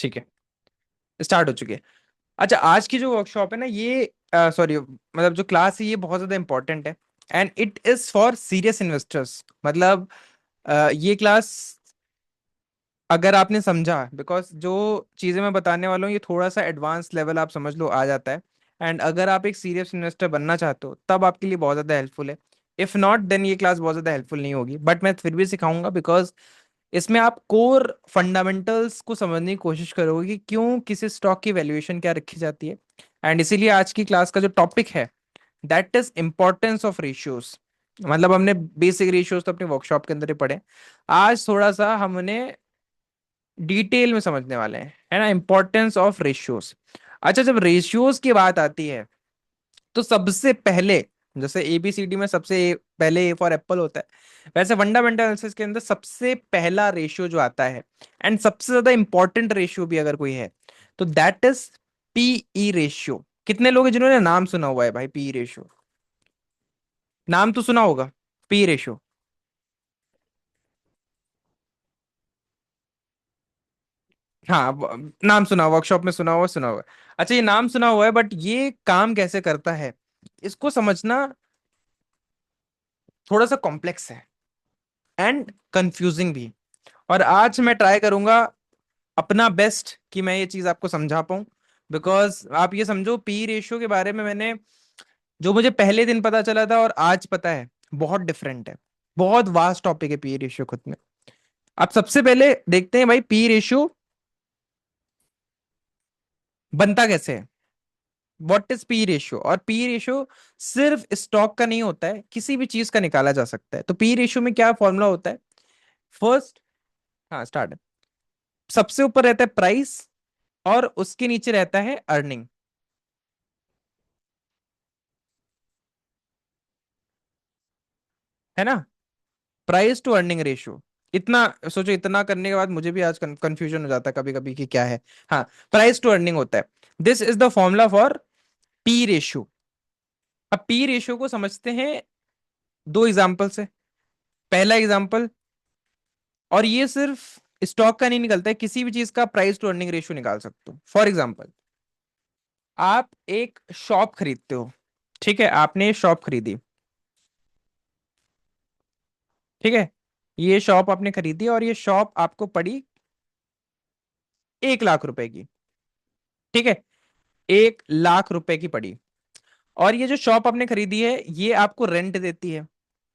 ठीक है, स्टार्ट हो चुकी है। अच्छा, आज की जो वर्कशॉप है ना, ये सॉरी मतलब जो क्लास है ये बहुत ज्यादा इंपॉर्टेंट है। And it is for serious investors. मतलब ये क्लास अगर आपने समझा, बिकॉज जो चीजें मैं बताने वाला हूँ ये थोड़ा सा एडवांस लेवल आप समझ लो आ जाता है। एंड अगर आप एक सीरियस इन्वेस्टर बनना चाहते हो तब आपके लिए बहुत ज्यादा हेल्पफुल है। इफ नॉट देन ये क्लास बहुत ज्यादा हेल्पफुल नहीं होगी, बट मैं फिर भी सिखाऊंगा, बिकॉज इसमें आप कोर फंडामेंटल्स को समझने की कोशिश करोगे कि क्यों किसी स्टॉक की वैल्यूएशन क्या रखी जाती है। एंड इसीलिए आज की क्लास का जो टॉपिक है that is importance of ratios. मतलब हमने बेसिक रेशियोज तो अपने वर्कशॉप के अंदर ही पढ़े। आज थोड़ा सा हमने डिटेल में समझने वाले हैं, है ना, इंपॉर्टेंस ऑफ रेशियोज। अच्छा, जब रेशियोज की बात आती है तो सबसे पहले, जैसे एबीसीडी में सबसे पहले ए फॉर एप्पल होता है, वैसे फंडामेंटल एनालिसिस के अंदर सबसे पहला रेशियो जो आता है एंड सबसे ज्यादा इंपॉर्टेंट रेशियो भी अगर कोई है तो दैट इज पीई रेशियो। कितने लोग हैं जिन्होंने नाम सुना हुआ है भाई पीई रेशियो? नाम तो सुना होगा, पी रेशियो। हाँ, नाम सुना, वर्कशॉप में सुना हुआ है। अच्छा, ये नाम सुना हुआ है, बट ये काम कैसे करता है इसको समझना थोड़ा सा कॉम्प्लेक्स है एंड कंफ्यूजिंग भी। और आज मैं ट्राई करूंगा अपना बेस्ट कि मैं ये चीज आपको समझा पाऊं। बिकॉज आप ये समझो, पी रेशियो के बारे में मैंने जो मुझे पहले दिन पता चला था और आज पता है बहुत डिफरेंट है। बहुत वास्ट टॉपिक है पी रेशियो खुद में। आप सबसे पहले देखते हैं भाई पी रेशियो बनता कैसे है। What is P ratio? और पी रेशियो सिर्फ स्टॉक का नहीं होता है, किसी भी चीज का निकाला जा सकता है। तो पी रेशियो में क्या फॉर्मूला होता है? फर्स्ट, हाँ स्टार्ट है, सबसे ऊपर रहता है प्राइस और उसके नीचे रहता है अर्निंग, है ना। Price to earning ratio. इतना सोचो, इतना करने के बाद मुझे भी आज कंफ्यूजन हो जाता है कभी कभी कि क्या है। हाँ, प्राइस टू अर्निंग होता है। This is the formula for P ratio. अब पी रेशियो को समझते हैं दो एग्जांपल से। पहला एग्जांपल, और ये सिर्फ स्टॉक का नहीं निकलता है, किसी भी चीज का प्राइस टू अर्निंग रेशियो निकाल सकते हो। फॉर एग्जांपल, आप एक शॉप खरीदते हो, ठीक है, आपने शॉप खरीदी, ठीक है, ये शॉप आपने खरीदी और ये शॉप आपको पड़ी 1 लाख रुपए की, ठीक है, 1 लाख रुपए की पड़ी। और ये जो शॉप आपने खरीदी है ये आपको रेंट देती है,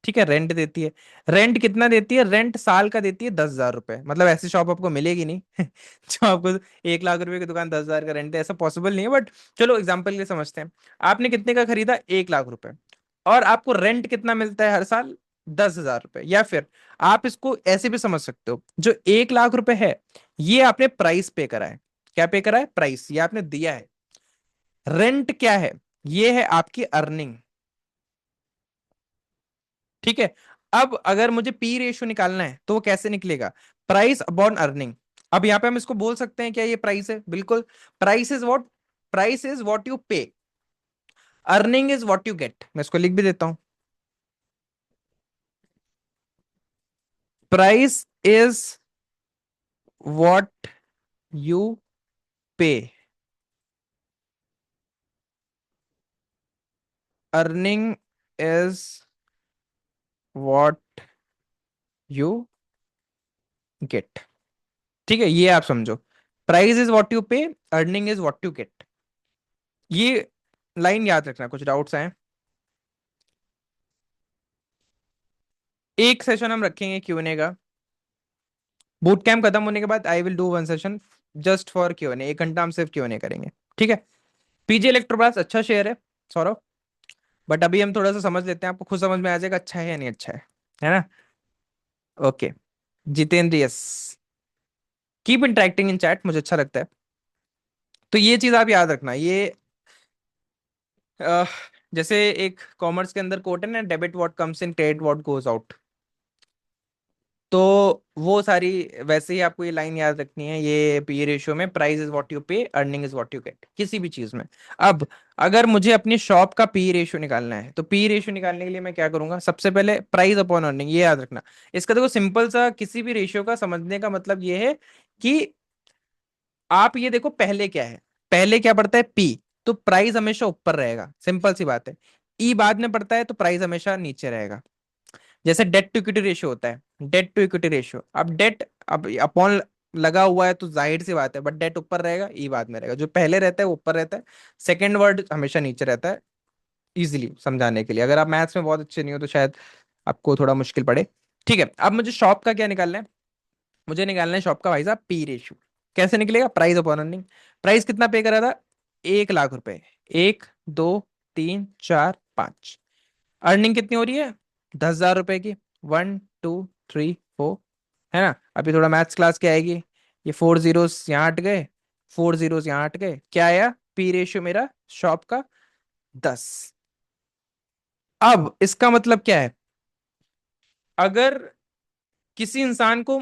ठीक है, रेंट देती है। रेंट कितना देती है? रेंट साल का देती है 10,000 रुपए। मतलब ऐसी शॉप आपको मिलेगी नहीं जो आपको 1 लाख रुपए की दुकान 10,000 का रेंट है, ऐसा पॉसिबल नहीं है, बट चलो एग्जाम्पल के लिए समझते हैं। आपने कितने का खरीदा? 1 लाख रुपए। और आपको रेंट कितना मिलता है हर साल? 10,000 रुपए। या फिर आप इसको ऐसे भी समझ सकते हो, जो 1 लाख रुपए है ये आपने प्राइस पे करा है। क्या पे करा है? प्राइस, ये आपने दिया है। रेंट क्या है? ये है आपकी अर्निंग, ठीक है। अब अगर मुझे पी रेशियो निकालना है तो वो कैसे निकलेगा? Price upon earning. अब यहां पे हम इसको बोल सकते हैं क्या ये प्राइस है? बिल्कुल। प्राइस इज व्हाट यू पे, earning is what you get. मैं इसको लिख भी देता हूं, प्राइस इज व्हाट यू पे, earning is what you get. ठीक है, ये आप समझो, प्राइस इज व्हाट यू पे, earning is what you get. ये लाइन याद रखना। कुछ डाउट्स आए? एक सेशन हम रखेंगे क्यूएनए का। बूट कैंप खत्म होने के बाद I will do one session just for Q&A. 1 घंटा हम सिर्फ क्यूएनए करेंगे, ठीक है। पीजी इलेक्ट्रोब्लास्ट अच्छा शेयर है सौरभ, बट अभी हम थोड़ा सा समझ लेते हैं, आपको खुद समझ में आ जाएगा अच्छा है या नहीं अच्छा है ना। Okay, Jitendra yes, keep interacting इन चैट, मुझे अच्छा लगता है। तो ये चीज आप याद रखना। ये अह, जैसे एक कॉमर्स के अंदर कोट है ना, debit what comes in, credit what goes out. तो वो सारी वैसे ही आपको ये लाइन याद रखनी है। ये पी रेशियो में प्राइस इज व्हाट यू पे, earning is what you get, किसी भी चीज में। अब अगर मुझे अपनी शॉप का पी रेशियो निकालना है तो पी रेशियो निकालने के लिए मैं क्या करूंगा? सबसे पहले प्राइस अपॉन अर्निंग, ये याद रखना। इसका देखो सिंपल सा किसी भी रेशियो का समझने का मतलब ये है कि आप ये देखो पहले क्या है, पहले क्या पड़ता है पी, तो प्राइस हमेशा ऊपर रहेगा, सिंपल सी बात है। ई बाद में पड़ता है तो प्राइस हमेशा नीचे रहेगा। जैसे डेट टू इक्विटी रेशियो होता है, डेट टू इक्विटी रेशियो, अब डेट अब अपॉन लगा हुआ है तो जाहिर सी बात है, बट डेट ऊपर रहेगा ई बाद में रहेगा, जो पहले रहता है वो ऊपर रहता है, सेकंड वर्ड हमेशा नीचे रहता है। इजीली समझाने के लिए, अगर आप मैथ्स में बहुत अच्छे नहीं हो तो शायद आपको थोड़ा मुश्किल पड़े। ठीक है, अब मुझे शॉप का क्या निकालना है, मुझे निकालना है शॉप का भाई साहब पी रेशियो। कैसे निकलेगा, प्राइस अपॉन अर्निंग। प्राइस कितना पे करा था, 1 लाख रुपए, 1 2 3 4 5। अर्निंग कितनी हो रही है, 10,000 रुपए की, 1 2 3 4, है ना। अभी थोड़ा मैथ्स क्लास क्या आएगी, ये 4 जीरोस यहाँ हट गए, 4 जीरोस यहाँ हट गए, क्या आया पी रेशियो मेरा शॉप का, 10। अब इसका मतलब क्या है, अगर किसी इंसान को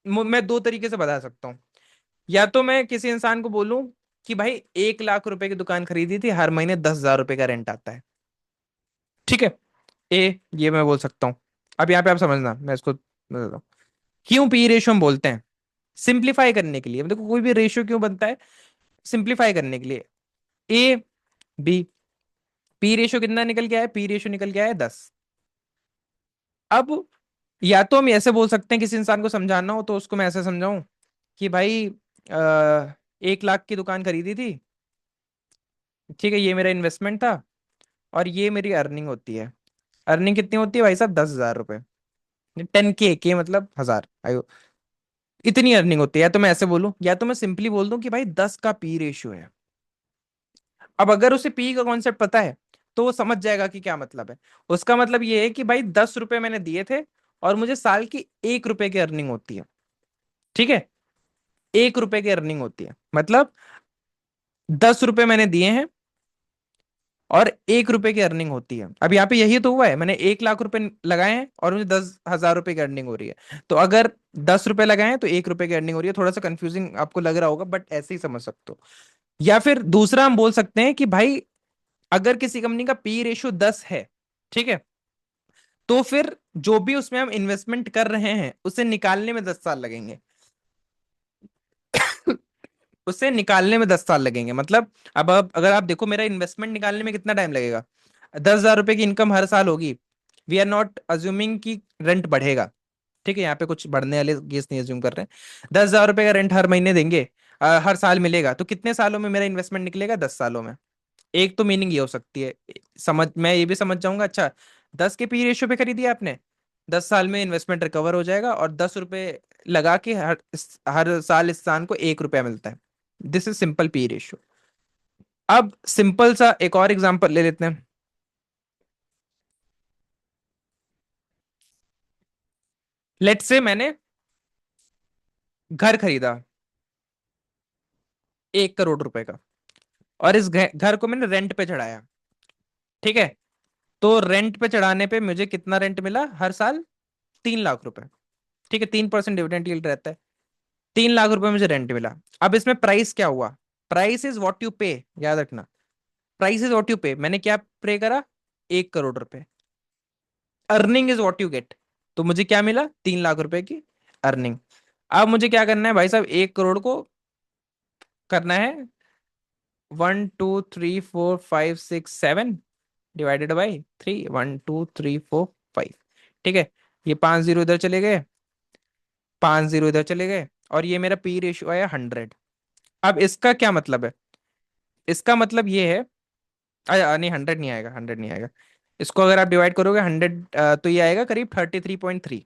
मैं दो तरीके से बता सकता हूं, या तो मैं किसी इंसान को बोलूं कि भाई 1 लाख रुपए की दुकान खरीदी थी, हर महीने 10,000 रुपए का रेंट आता है, ठीक है। ये मैं बोल सकता हूँ। अब यहाँ पे आप समझना, मैं इसको बताता हूँ क्यों पी रेशियो हम बोलते हैं। सिंप्लीफाई करने के लिए, देखो कोई भी रेशियो क्यों बनता है, सिंप्लीफाई करने के लिए। ए बी, पी रेशियो कितना निकल गया है, पी रेशियो निकल गया है 10। अब या तो हम ऐसे बोल सकते हैं, किसी इंसान को समझाना हो तो उसको मैं ऐसे समझाऊं कि भाई 1 लाख की दुकान खरीदी थी, ठीक है, ये मेरा इन्वेस्टमेंट था, और ये मेरी अर्निंग होती है। अर्निंग कितनी होती है भाई साहब, 10,000 रुपए, 10K, मतलब 1000, आयो, इतनी अर्निंग होती है। या तो मैं ऐसे बोलूं, या तो मैं सिंपली बोल दूं कि भाई 10 का पी रेशियो है। अब अगर उसे पी का कॉन्सेप्ट पता है तो वो समझ जाएगा कि क्या मतलब है। उसका मतलब ये है कि भाई 10 रुपए मैंने दिए थे, और मुझे साल की 1 रुपए की अर्निंग होती है, ठीक है। 1 रुपए की अर्निंग होती है, मतलब 10 रुपए मैंने दिए हैं और 1 रुपए की अर्निंग होती है। अब यहाँ पे यही तो हुआ है, मैंने 1 लाख रुपए लगाए हैं और मुझे 10,000 रुपए की अर्निंग हो रही है। तो अगर 10 रुपए लगाए हैं तो 1 रुपए की अर्निंग हो रही है। थोड़ा सा कंफ्यूजिंग आपको लग रहा होगा, बट ऐसे ही समझ सकते हो। या फिर दूसरा हम बोल सकते हैं कि भाई अगर किसी कंपनी का पी रेशियो 10 है, ठीक है, तो फिर जो भी उसमें हम इन्वेस्टमेंट कर रहे हैं उसे निकालने में 10 साल लगेंगे। उसे निकालने में 10 साल लगेंगे, मतलब अब अगर आप देखो मेरा इन्वेस्टमेंट निकालने में कितना टाइम लगेगा, 10,000 रुपए की इनकम हर साल होगी। वी आर नॉट अज्यूमिंग कि रेंट बढ़ेगा, ठीक है, यहाँ पे कुछ बढ़ने वाले केस नहीं अज्यूम कर रहे हैं। 10,000 रुपए का रेंट हर महीने देंगे, हर साल मिलेगा, तो कितने सालों में मेरा इन्वेस्टमेंट निकलेगा, 10 सालों में। एक तो मीनिंग ये हो सकती है, समझ मैं ये भी समझ जाऊंगा, अच्छा 10 के पी रेशियो पे खरीदी आपने, 10 साल में इन्वेस्टमेंट रिकवर हो जाएगा, और 10 रुपए लगा के हर साल इस इंसान को 1 रुपया मिलता है। This is simple P ratio. अब सिंपल सा एक और एग्जांपल ले लेते हैं। लेट्स से मैंने घर खरीदा 1 करोड़ रुपए का, और इस घर को मैंने रेंट पे चढ़ाया, ठीक है। तो रेंट पे चढ़ाने पे मुझे कितना रेंट मिला हर साल, 3 लाख रुपए, ठीक है, 3% डिविडेंड यील्ड रहता है। 3 लाख रुपए मुझे रेंट मिला। अब इसमें प्राइस क्या हुआ, प्राइस इज वॉट यू पे, याद रखना, प्राइस इज वॉट यू पे, मैंने क्या पे करा, 1 करोड़ रुपए। Earning is what you get, तो मुझे क्या मिला, 3 लाख रुपए की अर्निंग। अब मुझे क्या करना है भाई साहब, 1 करोड़ को करना है 1 2 3 4 5 6 7 डिवाइडेड बाई 3, 1 2 3 4 5, ठीक है। ये 5 जीरो इधर चले गए, 5 जीरो इधर चले गए, और ये मेरा पी रेशियो आया 100। अब इसका क्या मतलब है, इसका मतलब ये है, नहीं 100 नहीं आएगा, 100 नहीं आएगा। इसको अगर आप डिवाइड करोगे 100, तो ये आएगा करीब 33.3,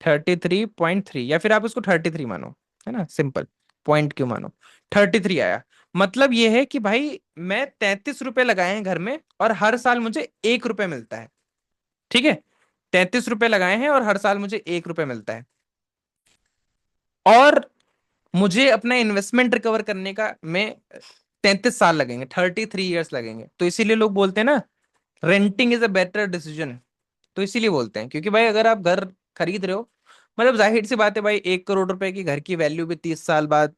33.3, या फिर आप उसको 33 मानो, है ना, सिंपल, पॉइंट क्यों मानो, 33 आया। मतलब ये है कि भाई मैं 33 रुपए लगाए हैं घर में, और हर साल मुझे 1 रुपए मिलता है, ठीक है। 33 रुपए लगाए हैं और हर साल मुझे 1 रुपए मिलता है, और मुझे अपना इन्वेस्टमेंट रिकवर करने का में 33 साल लगेंगे, 33 ईयर्स लगेंगे। तो इसीलिए लोग बोलते हैं ना, renting is a better decision. तो इसीलिए बोलते हैं, क्योंकि भाई अगर आप घर खरीद रहे हो, मतलब जाहिर सी बात है भाई, 1 करोड़ रुपए की घर की वैल्यू भी 30 साल बाद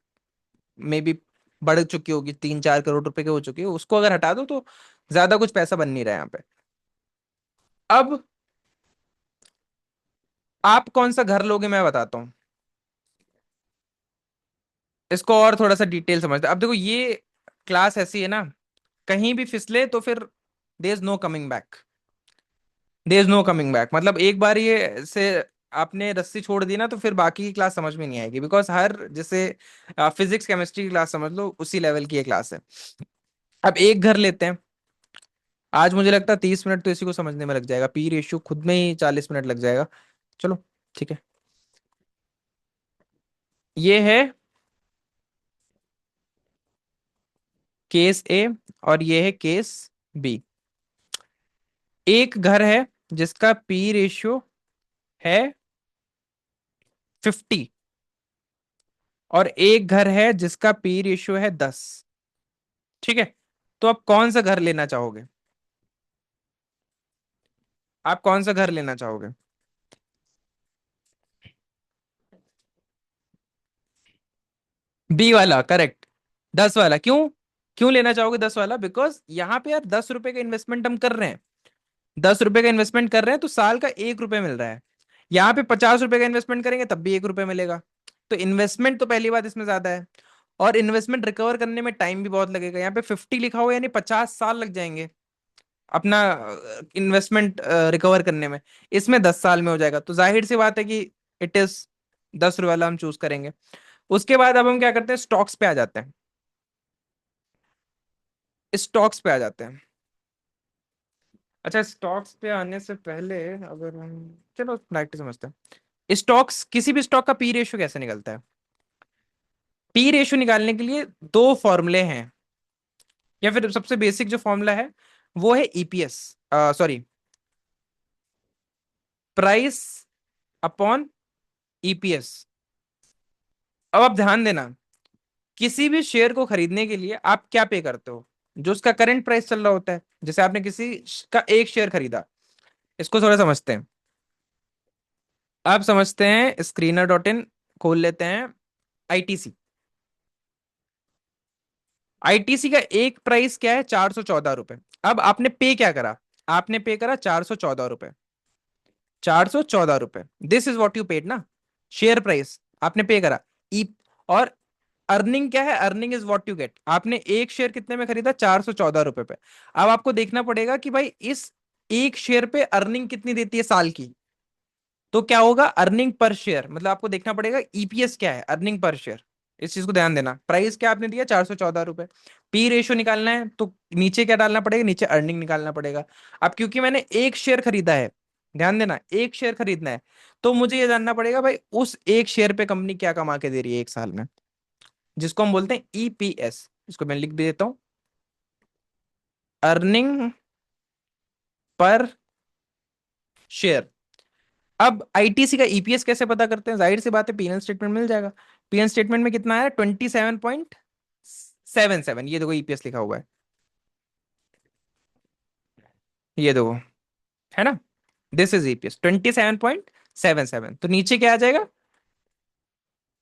में भी बढ़ चुकी होगी, 3 4 करोड़ रुपए की हो चुकी है, उसको अगर हटा दो तो ज्यादा कुछ पैसा बन नहीं रहा है यहाँ पे। अब आप कौन सा घर लोगे मैं बताता हूँ। इसको और थोड़ा सा डिटेल समझते हैं। अब देखो ये क्लास ऐसी है ना, कहीं भी फिसले तो फिर there is no coming back. There is no coming back मतलब एक बार ये से आपने रस्सी छोड़ दी ना, तो फिर बाकी की क्लास समझ में नहीं आएगी, बिकॉज हर जैसे फिजिक्स केमिस्ट्री की क्लास समझ लो, उसी लेवल की ये क्लास है। अब एक घर लेते हैं। आज मुझे लगता है 30 मिनट तो इसी को समझने में लग जाएगा, पी रेशियो खुद में ही 40 मिनट लग जाएगा। चलो ठीक है। ये है केस ए और ये है केस बी। एक घर है जिसका पी रेशियो है 50, और एक घर है जिसका पी रेशियो है 10। ठीक है, तो आप कौन सा घर लेना चाहोगे? आप कौन सा घर लेना चाहोगे? बी वाला करेक्ट। 10 वाला क्यों? क्यों लेना चाहोगे 10 वाला? बिकॉज यहाँ पे यार 10 रुपए का इन्वेस्टमेंट हम कर रहे हैं। 10 रुपए का इन्वेस्टमेंट कर रहे हैं तो साल का 1 रुपए मिल रहा है। यहाँ पे 50 रुपए का इन्वेस्टमेंट करेंगे तब भी 1 रुपए मिलेगा। तो इन्वेस्टमेंट तो पहली बात इसमें ज्यादा है, और इन्वेस्टमेंट रिकवर करने में टाइम भी बहुत लगेगा। यहाँ पे 50 लिखा हुआ है, यानी 50 साल लग जाएंगे अपना इन्वेस्टमेंट रिकवर करने में। इसमें 10 साल में हो जाएगा, तो जाहिर सी बात है कि इट इज 10 रुपए वाला हम चूज करेंगे। उसके बाद अब हम क्या करते हैं, स्टॉक्स पे आ जाते हैं। स्टॉक्स पे आ जाते हैं। अच्छा, स्टॉक्स पे आने से पहले अगर हम, चलो डायरेक्ट समझते हैं। स्टॉक्स, किसी भी स्टॉक का पी रेशियो कैसे निकलता है? पी रेशियो निकालने के लिए दो फॉर्मूले हैं, या फिर सबसे बेसिक जो फॉर्मूला है वो है EPS, sorry, price upon EPS. अब आप ध्यान देना, किसी भी शेयर को खरीदने के लिए आप क्या पे करते हो? जो उसका करंट प्राइस चल रहा होता है। जैसे आपने किसी का एक शेयर खरीदा, इसको थोड़ा समझते हैं। आप समझते हैं, screener.in खोल लेते हैं। आईटीसी, आईटीसी का एक प्राइस क्या है? 414 रुपए। अब आपने पे क्या करा? आपने पे करा 414 रुपए। 414 रुपए, this is what you paid ना, शेयर प्राइस आपने पे करा। ई, और अर्निंग क्या है? Earning is what you get. आपने एक शेयर कितने में खरीदा? 414 रुपए पे। अब आपको देखना पड़ेगा कि भाई इस एक शेयर पे अर्निंग कितनी देती है साल की। तो क्या होगा? अर्निंग पर शेयर, मतलब आपको देखना पड़ेगा ईपीएस क्या है, अर्निंग पर शेयर। इस चीज को ध्यान देना। प्राइस क्या आपने दिया? 414 रुपए। पी रेशियो निकालना है तो नीचे क्या डालना पड़ेगा? नीचे अर्निंग निकालना पड़ेगा। अब क्योंकि मैंने एक शेयर खरीदा है, ध्यान देना, एक शेयर खरीदना है, तो मुझे ये जानना पड़ेगा भाई उस एक शेयर पे कंपनी क्या कमा के दे रही है एक साल में, जिसको हम बोलते हैं ईपीएस। इसको मैं लिख भी देता हूँ, अर्निंग पर शेयर। अब आईटीसी का ईपीएस कैसे पता करते हैं? जाहिर सी बात है, पीएनएल स्टेटमेंट मिल जाएगा। पीएनएल स्टेटमेंट में कितना है? 27.77, ये देखो ईपीएस लिखा हुआ है, ये देखो, है ना, दिस इज ईपीएस 27.77। तो नीचे क्या आ जाएगा?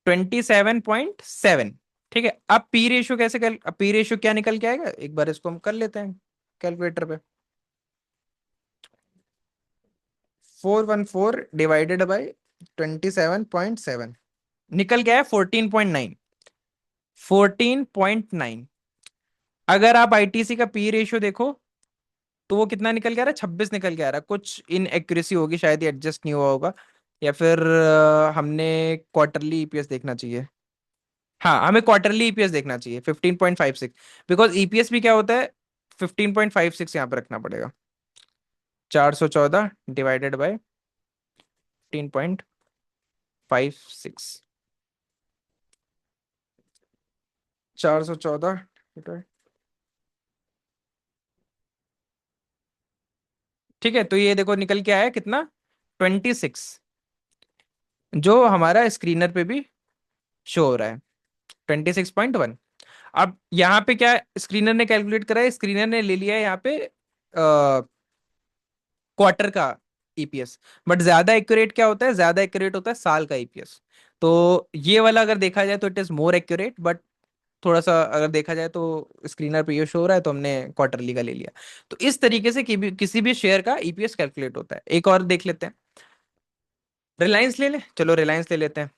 27.7। ठीक है, अब पी रेशियो कैसे अब पी रेशियो क्या निकल के आएगा, एक बार इसको हम कर लेते हैं कैलकुलेटर पे। 414 डिवाइडेड बाई 27.7 निकल गया है 14.9। 14.9। अगर आप आईटीसी का पी रेशियो देखो तो वो कितना निकल के आ रहा है? 26 निकल के आ रहा है। कुछ इन एक्यूरेसी होगी, शायद ये एडजस्ट नहीं हुआ होगा, या फिर हमने क्वार्टरली ईपीएस देखना चाहिए। हाँ, हमें क्वार्टरली ईपीएस देखना चाहिए 15.56, बिकॉज ईपीएस भी क्या होता है? 15.56 यहाँ पे रखना पड़ेगा। 414 डिवाइडेड बाय 15.56। 414, ठीक है, तो ये देखो निकल के आया कितना? 26, जो हमारा स्क्रीनर पे भी शो हो रहा है, 26.1। अब यहाँ पे क्या स्क्रीनर ने कैलकुलेट करा है? स्क्रीनर ने ले लिया है यहाँ पे क्वार्टर का ईपीएस। बट ज्यादा एक्यूरेट क्या होता है? ज्यादा एक्यूरेट होता है साल का ईपीएस। तो ये वाला अगर देखा जाए तो it is more accurate, but थोड़ा सा अगर देखा जाए तो स्क्रीनर पे ये शो हो रहा है, तो हमने क्वार्टरली का ले लिया। तो इस तरीके से किसी भी शेयर का ईपीएस कैलकुलेट होता है। एक और देख लेते हैं, रिलायंस ले ले, चलो रिलायंस ले लेते हैं।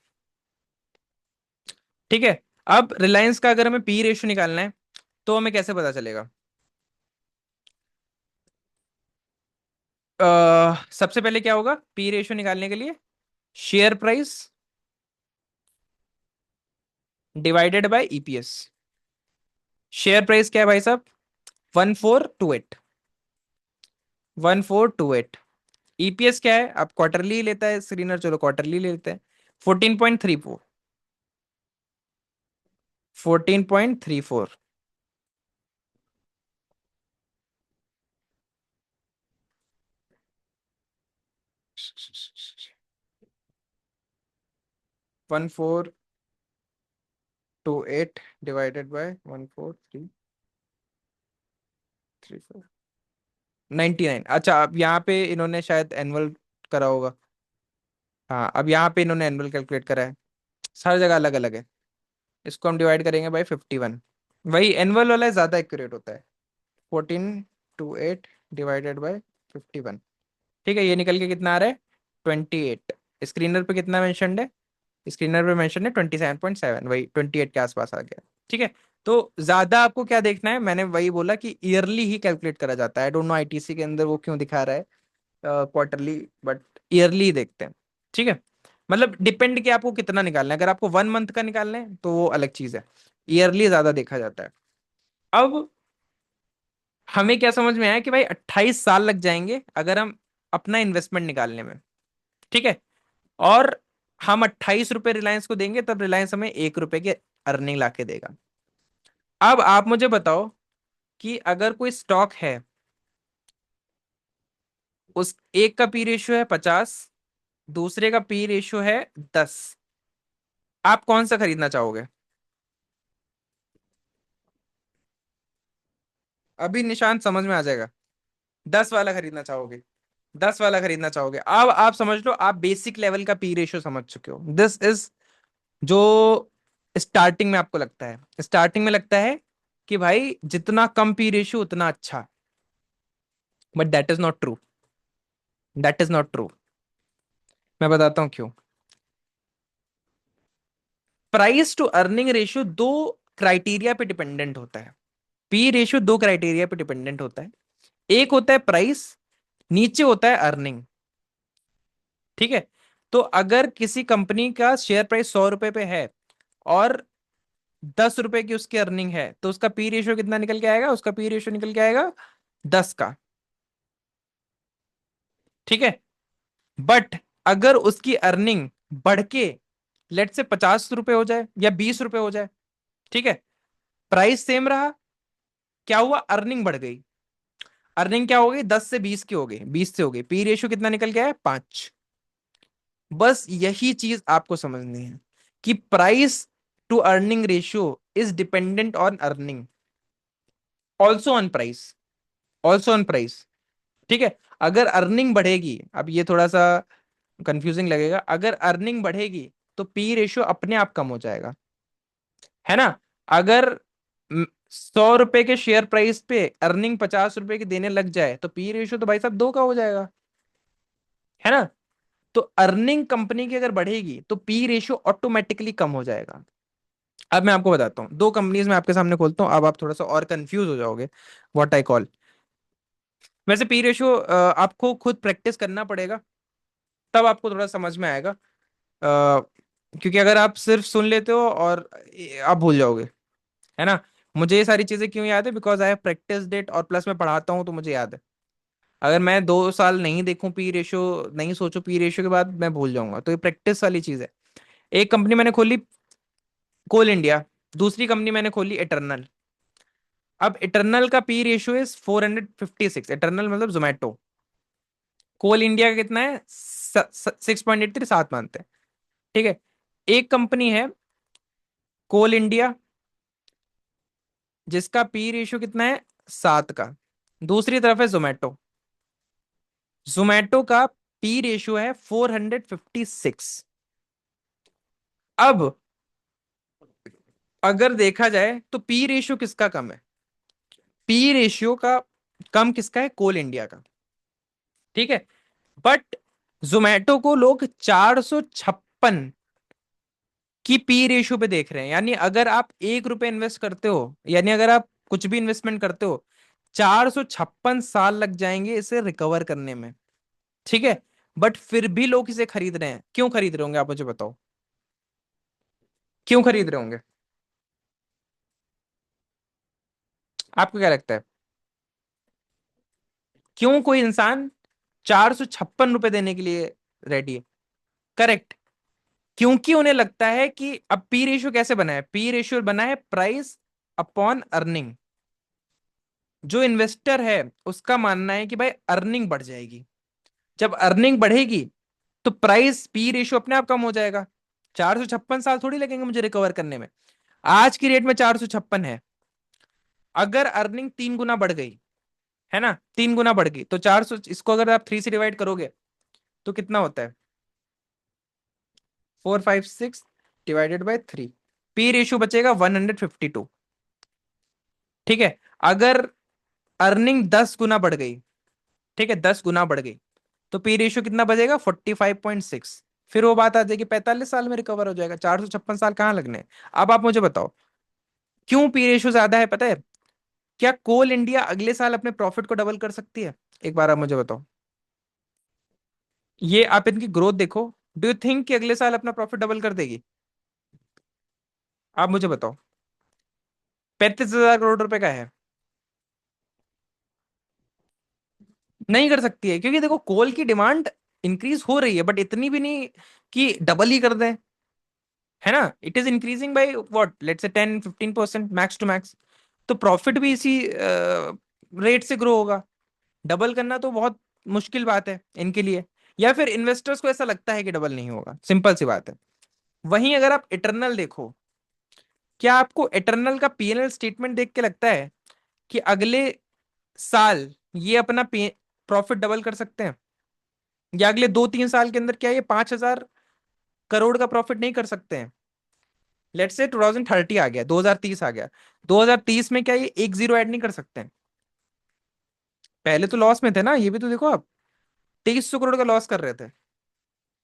ठीक है, अब रिलायंस का अगर हमें पी रेशियो निकालना है तो हमें कैसे पता चलेगा? सबसे पहले क्या होगा पी रेशियो निकालने के लिए? Share price divided by EPS. Share price क्या है भाई साहब? 1428। 1428। ईपीएस क्या है? आप क्वार्टरली लेता है स्क्रीनर, चलो क्वार्टरली लेते हैं। 14.34। 14.34। 1428 डिवाइडेड बाय 14334। 99। अच्छा, अब यहाँ पे इन्होंने शायद एनुअल करा होगा। हाँ, अब यहाँ पे इन्होंने एनुअल कैलकुलेट करा है। हर जगह अलग अलग है। इसको हम डिवाइड करेंगे बाई 51। वही एनुअल वाला ज्यादा एक्यूरेट होता है। 1428 डिवाइडेड बाय 51। ठीक है, ये निकल के कितना आ रहा है? 28। स्क्रीनर पे कितना मेंशनड है? स्क्रीनर पे मेंशन है 27.7, वही 28 के आसपास आ गया। ठीक है। तो ज्यादा आपको क्या देखना है, मैंने वही बोला कि ईयरली ही कैलकुलेट करा जाता है। आई डोंट नो आईटीसी के अंदर वो क्यों दिखा रहा है क्वार्टरली, बट ईयरली देखते हैं। ठीक है। मतलब डिपेंड कि आपको कितना निकालना है। अगर आपको 1 मंथ का निकालना है तो वो अलग चीज है। ईयरली ज्यादा देखा जाता है। अब हमें क्या समझ में आया कि भाई 28 साल लग जाएंगे अगर हम अपना इन्वेस्टमेंट निकालने में। ठीक है। और हम 28 रुपए रिलायंस को देंगे तब रिलायंस हमें 1 रुपए की अर्निंग ला के देगा। अब आप मुझे बताओ कि अगर कोई स्टॉक है, उस एक का पी रेशियो है 50, दूसरे का पी रेशियो है 10, आप कौन सा खरीदना चाहोगे? अभी निशान समझ में आ जाएगा। 10 वाला खरीदना चाहोगे? 10 वाला खरीदना चाहोगे? अब आप समझ लो, आप बेसिक लेवल का पी रेशियो समझ चुके हो। दिस इज जो स्टार्टिंग में आपको लगता है। स्टार्टिंग में लगता है कि भाई जितना कम पी रेशियो उतना अच्छा। But that is not true. That is not true. मैं बताता हूं क्यों। प्राइस टू अर्निंग रेशियो दो क्राइटेरिया पे डिपेंडेंट होता है। पी रेशियो दो क्राइटेरिया पे डिपेंडेंट होता है। एक होता है प्राइस, नीचे होता है अर्निंग। ठीक है। तो अगर किसी कंपनी का शेयर प्राइस 100 रुपए पे है और 10 रुपए की उसकी अर्निंग है, तो उसका पी रेशियो कितना निकल के आएगा? उसका पी रेशियो निकल के आएगा 10 का। ठीक है। बट अगर उसकी अर्निंग बढ़ के लेट से 50 रुपए हो जाए या 20 रुपए हो जाए, ठीक है, प्राइस सेम रहा, क्या हुआ? अर्निंग बढ़ गई। अर्निंग क्या हो गई? 10 से 20 की हो गई, 20 से हो गई, पी रेशियो कितना निकल गया है? 5। बस यही चीज आपको समझनी है कि price to earning ratio is dependent on earning, also on price, also on price. ठीक है। अगर अर्निंग बढ़ेगी, अब ये थोड़ा सा कंफ्यूजिंग लगेगा, अगर अर्निंग बढ़ेगी तो पी रेशियो अपने आप कम हो जाएगा, है ना? अगर 100 रुपए के शेयर प्राइस पे अर्निंग 50 रुपए की देने लग जाए तो पी रेशियो तो भाई साहब 2 का हो जाएगा, है ना? तो अर्निंग कंपनी की अगर बढ़ेगी तो पी रेशियो ऑटोमेटिकली कम हो जाएगा। अब मैं आपको बताता हूँ, दो कंपनीज में आपके सामने खोलता हूँ, अब आप थोड़ा सा और कंफ्यूज हो जाओगे व्हाट आई कॉल। वैसे पी रेशियो आपको खुद प्रैक्टिस करना पड़ेगा, तब आपको थोड़ा समझ में आएगा। क्योंकि अगर आप सिर्फ सुन लेते हो और आप भूल जाओगे, है ना? मुझे ये सारी चीजें क्यों याद है? Because I have practice that, और प्लस मैं पढ़ाता हूँ तो मुझे याद है। अगर मैं 2 साल नहीं देखूं पी रेशियो, नहीं सोचूं पी रेशियो के बाद, मैं भूल जाऊंगा। तो ये प्रैक्टिस वाली चीज है। एक कंपनी मैंने खोली, कोल इंडिया। दूसरी कंपनी मैंने खोली इटरनल। अब इटरनल का पी रेशियो इज 456। इटरनल मतलब जोमेटो। कोल इंडिया का कितना है? 6.83, 7 मानते हैं। ठीक है। एक कंपनी है कोल इंडिया जिसका पी रेशियो कितना है? 7 का। दूसरी तरफ है जोमेटो। जोमेटो का पी रेशियो है 456। अब अगर देखा जाए तो पी रेशियो किसका कम है? पी रेशियो का कम किसका है? कोल इंडिया का। ठीक है। बट जोमेटो को लोग 456 कि पी रेशियो पे देख रहे हैं, यानी अगर आप 1 रुपए इन्वेस्ट करते हो, यानी अगर आप कुछ भी इन्वेस्टमेंट करते हो, 456 साल लग जाएंगे इसे रिकवर करने में। ठीक है, बट फिर भी लोग इसे खरीद रहे हैं। क्यों खरीद रहे होंगे, आप मुझे बताओ, क्यों खरीद रहे होंगे? आपको क्या लगता है, क्यों कोई इंसान 456 रुपए देने के लिए रेडी है? करेक्ट। क्योंकि उन्हें लगता है कि अब पी रेशियो कैसे बना है, पी रेशियो बना है प्राइस अपॉन अर्निंग। जो इन्वेस्टर है उसका मानना है कि भाई अर्निंग बढ़ जाएगी, जब अर्निंग बढ़ेगी तो प्राइस पी रेशियो अपने आप कम हो जाएगा। 456 साल थोड़ी लगेंगे मुझे रिकवर करने में। आज की रेट में 456 है, अगर अर्निंग 3 गुना बढ़ गई, है ना, 3 गुना बढ़ गई, तो 400, इसको अगर आप 3 से डिवाइड करोगे तो कितना होता है? 456 डिवाइडेड बाई 3, पी रेशियो बचेगा 152। ठीक है, अगर अर्निंग 10 गुना बढ़ गई, ठीक है, 10 गुना बढ़ गई, तो पी रेशियो कितना बचेगा? 45.6। फिर वो बात आ जाएगी 45 साल में रिकवर हो जाएगा, 456 साल कहाँ लगने हैं। अब आप मुझे बताओ, क्यों पी रेशियो ज्यादा है पता है? क्या कोल इंडिया अगले साल अपने प्रॉफिट को डबल कर सकती है? एक बार आप मुझे बताओ, ये आप इनकी ग्रोथ देखो, डू यू थिंक कि अगले साल अपना प्रॉफिट डबल कर देगी? आप मुझे बताओ, 35,000 करोड़ रुपए का है। नहीं कर सकती है, क्योंकि देखो कोल की डिमांड इंक्रीज हो रही है, बट इतनी भी नहीं कि डबल ही कर दें, है ना। It is increasing by what, let's say 10-15% max to max. तो प्रॉफिट भी इसी रेट से ग्रो होगा। डबल करना तो बहुत मुश्किल बात है इनके लिए, या फिर इन्वेस्टर्स को ऐसा लगता है कि डबल नहीं होगा, सिंपल सी बात है। वहीं अगर आप इटरनल देखो, क्या आपको इटरनल का पीएनएल स्टेटमेंट देख के लगता है कि अगले साल ये अपना प्रॉफिट डबल कर सकते हैं? या अगले 2-3 साल के अंदर क्या ये 5,000 करोड़ का प्रॉफिट नहीं कर सकते हैं? लेट्स से 2030 आ गया, 2030 आ गया, 2030 में क्या ये एक जीरो ऐड नहीं कर सकते हैं? पहले तो लॉस में थे ना, ये भी तो देखो आप, 2300 करोड़ का लॉस कर रहे थे।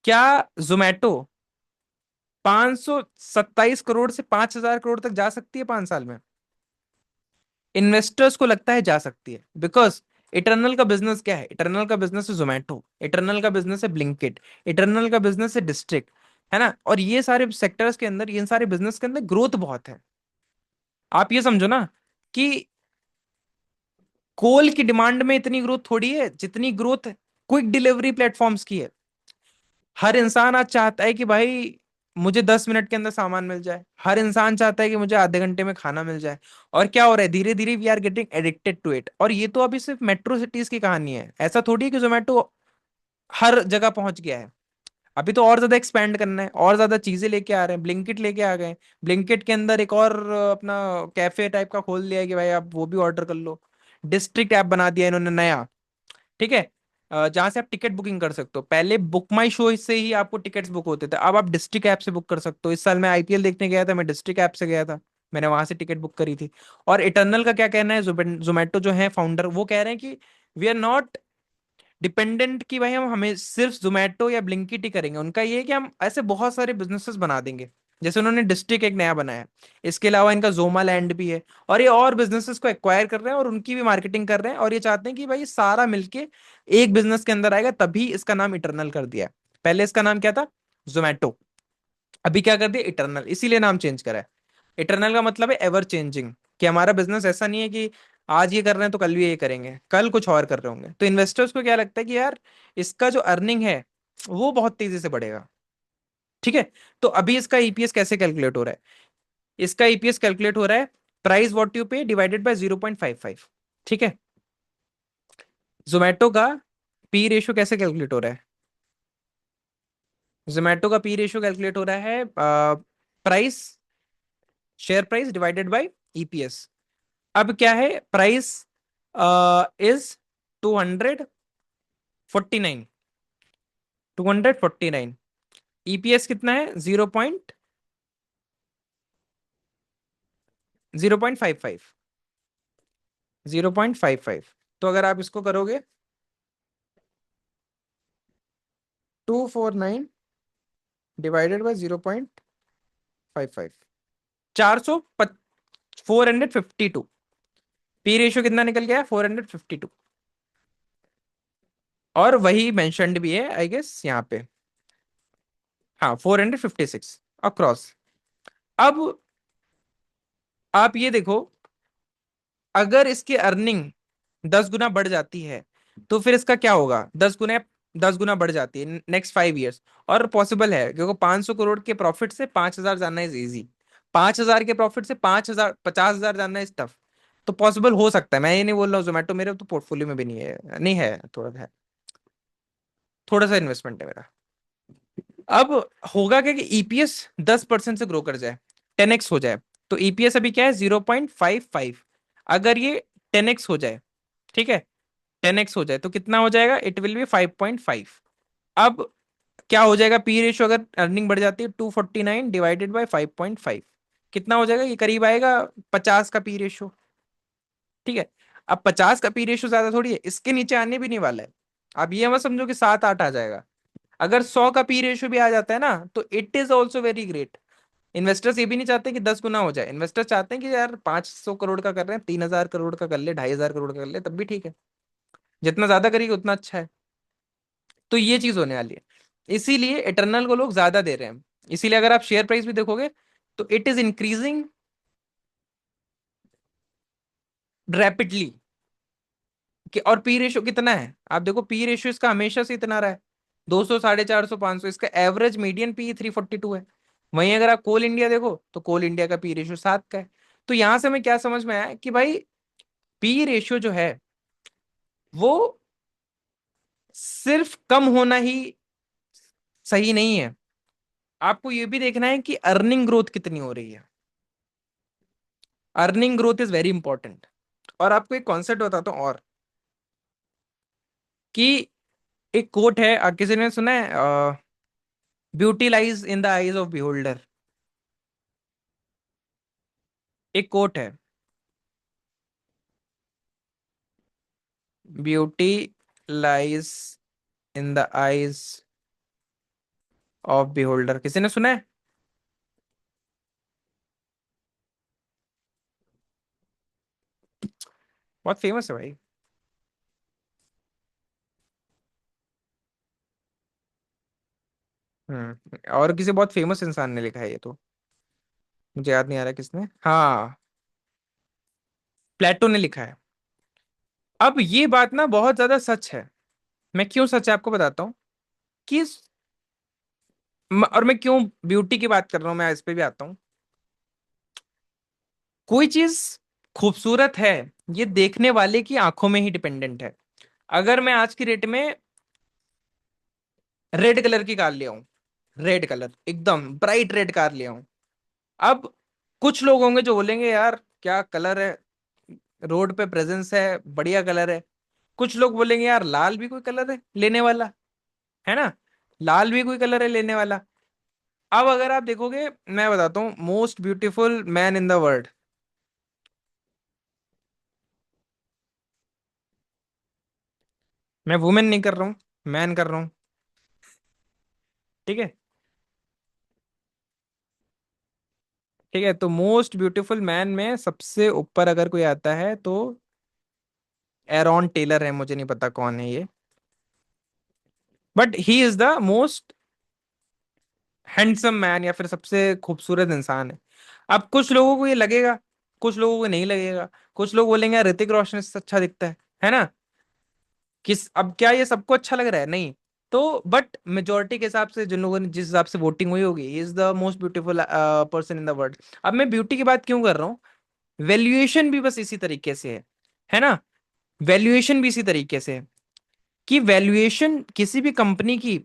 क्या जोमेटो 527 करोड़ से 5,000 करोड़ तक जा सकती है 5 साल में? इन्वेस्टर्स को लगता है जा सकती है, बिकॉज इटरनल का बिजनेस क्या है? इटरनल का बिजनेस है जोमेटो, इटरनल का बिजनेस है ब्लिंकिट, इटरनल का बिजनेस है डिस्ट्रिक्ट, है ना। और ये सारे सेक्टर्स के अंदर, ये सारे बिजनेस के अंदर ग्रोथ बहुत है। आप ये समझो ना कि कोल की डिमांड में इतनी ग्रोथ थोड़ी है जितनी ग्रोथ क्विक डिलीवरी प्लेटफॉर्म्स की है। हर इंसान आज चाहता है कि भाई मुझे 10 मिनट के अंदर सामान मिल जाए, हर इंसान चाहता है कि मुझे आधे घंटे में खाना मिल जाए। और क्या हो रहा है, धीरे धीरे we are getting addicted to it. और ये तो अभी सिर्फ मेट्रो सिटीज की कहानी है, ऐसा थोड़ी है कि जोमेटो हर जगह पहुंच गया है। अभी तो और ज्यादा एक्सपैंड करना है, और ज्यादा चीजें लेके आ रहे हैं, ब्लिंकिट लेके आ गए। ब्लिंकिट के अंदर एक और अपना कैफे टाइप का खोल दिया है कि भाई आप वो भी ऑर्डर कर लो। डिस्ट्रिक्ट ऐप बना दिया इन्होंने नया, ठीक है, जहां से आप टिकट बुकिंग कर सकते हो। पहले बुक माई शो से ही आपको टिकट्स बुक होते थे, अब आप डिस्ट्रिक्ट ऐप से बुक कर सकते हो। इस साल मैं आईपीएल देखने गया था, मैं डिस्ट्रिक्ट ऐप से गया था, मैंने वहां से टिकट बुक करी थी। और इटर्नल का क्या कहना है, जोमेटो जो है फाउंडर, वो कह रहे हैं कि वी आर नॉट डिपेंडेंट कि भाई हम हमें सिर्फ जोमेटो या ब्लिंकिट ही करेंगे। उनका ये है कि हम ऐसे बहुत सारे बिजनेसेस बना देंगे, जैसे उन्होंने डिस्ट्रिक्ट एक नया बनाया है। इसके अलावा इनका जोमा लैंड भी है, और ये और बिजनेसेस को एक्वायर कर रहे हैं और उनकी भी मार्केटिंग कर रहे हैं, और ये चाहते हैं कि भाई ये सारा मिलके एक बिजनेस के अंदर आएगा, तभी इसका नाम इटरनल कर दिया है। पहले इसका नाम क्या था, जोमेटो, अभी क्या कर दिया, इटरनल, इसीलिए नाम चेंज करा है। इटरनल का मतलब है एवर चेंजिंग, कि हमारा बिजनेस ऐसा नहीं है कि आज ये कर रहे हैं तो कल भी ये करेंगे, कल कुछ और कर रहे होंगे। तो इन्वेस्टर्स को क्या लगता है कि यार इसका जो अर्निंग है वो बहुत तेजी से बढ़ेगा। ठीक है, तो अभी इसका ईपीएस कैसे कैलकुलेट हो रहा है? इसका ईपीएस कैलकुलेट हो रहा है प्राइस व्हाट यू पे डिवाइडेड बाय 0.55। ठीक है, जोमेटो का पी रेशियो कैसे कैलकुलेट हो रहा है? जोमेटो का पी रेशियो कैलकुलेट हो रहा है price, share price divided by EPS. अब क्या है, प्राइस इज 249, 249, ईपीएस कितना है, 0.0.55, 0.55। तो अगर आप इसको करोगे, 249 डिवाइडेड बाय 0.55, 55, 452। पी रेशियो कितना निकल गया? 452। और वही मेंशन्ड भी है आई गेस यहाँ पे। हाँ, 456 अक्रॉस। अब आप ये देखो, अगर इसकी अर्निंग 10 गुना बढ़ जाती है तो फिर इसका क्या होगा? 10 गुना, 10 गुना बढ़ जाती है नेक्स्ट 5 ईयर्स। और पॉसिबल है क्योंकि 500 करोड़ के प्रॉफिट से 5,000 जानना इज इजी। 5,000 के प्रॉफिट से 5,000, 50,000 जानना इज टफ। तो पॉसिबल हो सकता है, मैं ये नहीं बोल रहा हूँ जोमेटो मेरे तो पोर्टफोलियो में भी नहीं है, नहीं है, थोड़ा है, थोड़ा सा इन्वेस्टमेंट है मेरा। अब होगा क्या कि ईपीएस 10% से ग्रो कर जाए, 10x हो जाए। तो ईपीएस अभी क्या है? 0.55। अगर ये 10x हो जाए, ठीक है, 10x हो जाए तो कितना हो जाएगा? It will be 5.5। अब क्या हो जाएगा पी रेशियो अगर अर्निंग बढ़ जाती है? 249 डिवाइडेड बाय 5.5 कितना हो जाएगा? ये करीब आएगा 50 का पी रेशियो। ठीक है, अब 50 का पी रेशियो ज्यादा थोड़ी है, इसके नीचे आने भी नहीं वाला है। अब ये मत समझो कि 7-8 आ जाएगा। अगर 100 का पी रेशियो भी आ जाता है ना तो it is also very great. Investors ये भी नहीं चाहते कि 10 गुना हो जाए, इन्वेस्टर्स चाहते हैं कि यार 500 करोड़ का कर रहे हैं, 3,000 करोड़ का कर ले, 2,500 करोड़ का कर ले, तब भी ठीक है। जितना ज्यादा करेगी उतना अच्छा है। तो ये चीज होने वाली है, इसीलिए इटरनल को लोग ज्यादा दे रहे हैं। इसीलिए अगर आप शेयर प्राइस भी देखोगे तो इट इज इंक्रीजिंग रैपिडली। और पी रेशियो कितना है आप देखो, पी रेशियो इसका हमेशा से इतना रहा है, 200, 450, 500। इसका एवरेज मीडियन पी 342 है। वहीं अगर आप कोल इंडिया देखो तो कोल इंडिया का पी रेशियो 7 का है। तो यहां से हमें क्या समझ में आया कि भाई पी रेशियो जो है वो सिर्फ कम होना ही सही नहीं है, आपको ये भी देखना है कि अर्निंग ग्रोथ कितनी हो रही है। Earning growth is very important. और आपको एक कॉन्सेप्ट बताता हूँ और, कि एक कोट है, किसी ने सुना है? Beauty lies in the eyes of beholder. एक कोट है, beauty lies in the eyes of beholder, किसी ने सुना है? बहुत फेमस है भाई। और किसी बहुत फेमस इंसान ने लिखा है ये तो, मुझे याद नहीं आ रहा किसने। हाँ, प्लेटो ने लिखा है। अब ये बात ना बहुत ज्यादा सच है। मैं क्यों सच है आपको बताता हूँ कि और मैं क्यों ब्यूटी की बात कर रहा हूँ, मैं इस पे भी आता हूँ। कोई चीज खूबसूरत है, ये देखने वाले की आंखों में ही डिपेंडेंट है। अगर मैं आज की डेट में रेड कलर की कार ले आऊं, रेड कलर एकदम ब्राइट रेड कार ले आऊं, अब कुछ लोग होंगे जो बोलेंगे यार क्या कलर है, रोड पे प्रेजेंस है, बढ़िया कलर है। कुछ लोग बोलेंगे यार लाल भी कोई कलर है लेने वाला, है ना, लाल भी कोई कलर है लेने वाला। अब अगर आप देखोगे, मैं बताता हूँ most beautiful man in the world. मैं वुमेन नहीं कर रहा हूँ, मैन कर रहा हूँ। ठीक है, ठीक है, तो मोस्ट ब्यूटीफुल मैन में सबसे ऊपर अगर कोई आता है तो एरॉन टेलर है, मुझे नहीं पता कौन है ये, but he is the most handsome man, या फिर सबसे खूबसूरत इंसान है। अब कुछ लोगों को ये लगेगा, कुछ लोगों को नहीं लगेगा। कुछ लोग बोलेंगे यार ऋतिक रोशन से अच्छा दिखता है ना। किस, अब क्या ये सबको अच्छा लग रहा है? नहीं। तो बट मेजोरिटी के हिसाब से जिन लोगों ने जिस हिसाब से वोटिंग हुई होगी, is the most beautiful person in the world. अब मैं ब्यूटी की बात क्यों कर रहा हूँ? वैल्यूएशन भी बस इसी तरीके से है ना, वैल्यूएशन भी इसी तरीके से है कि वैल्यूएशन किसी भी कंपनी की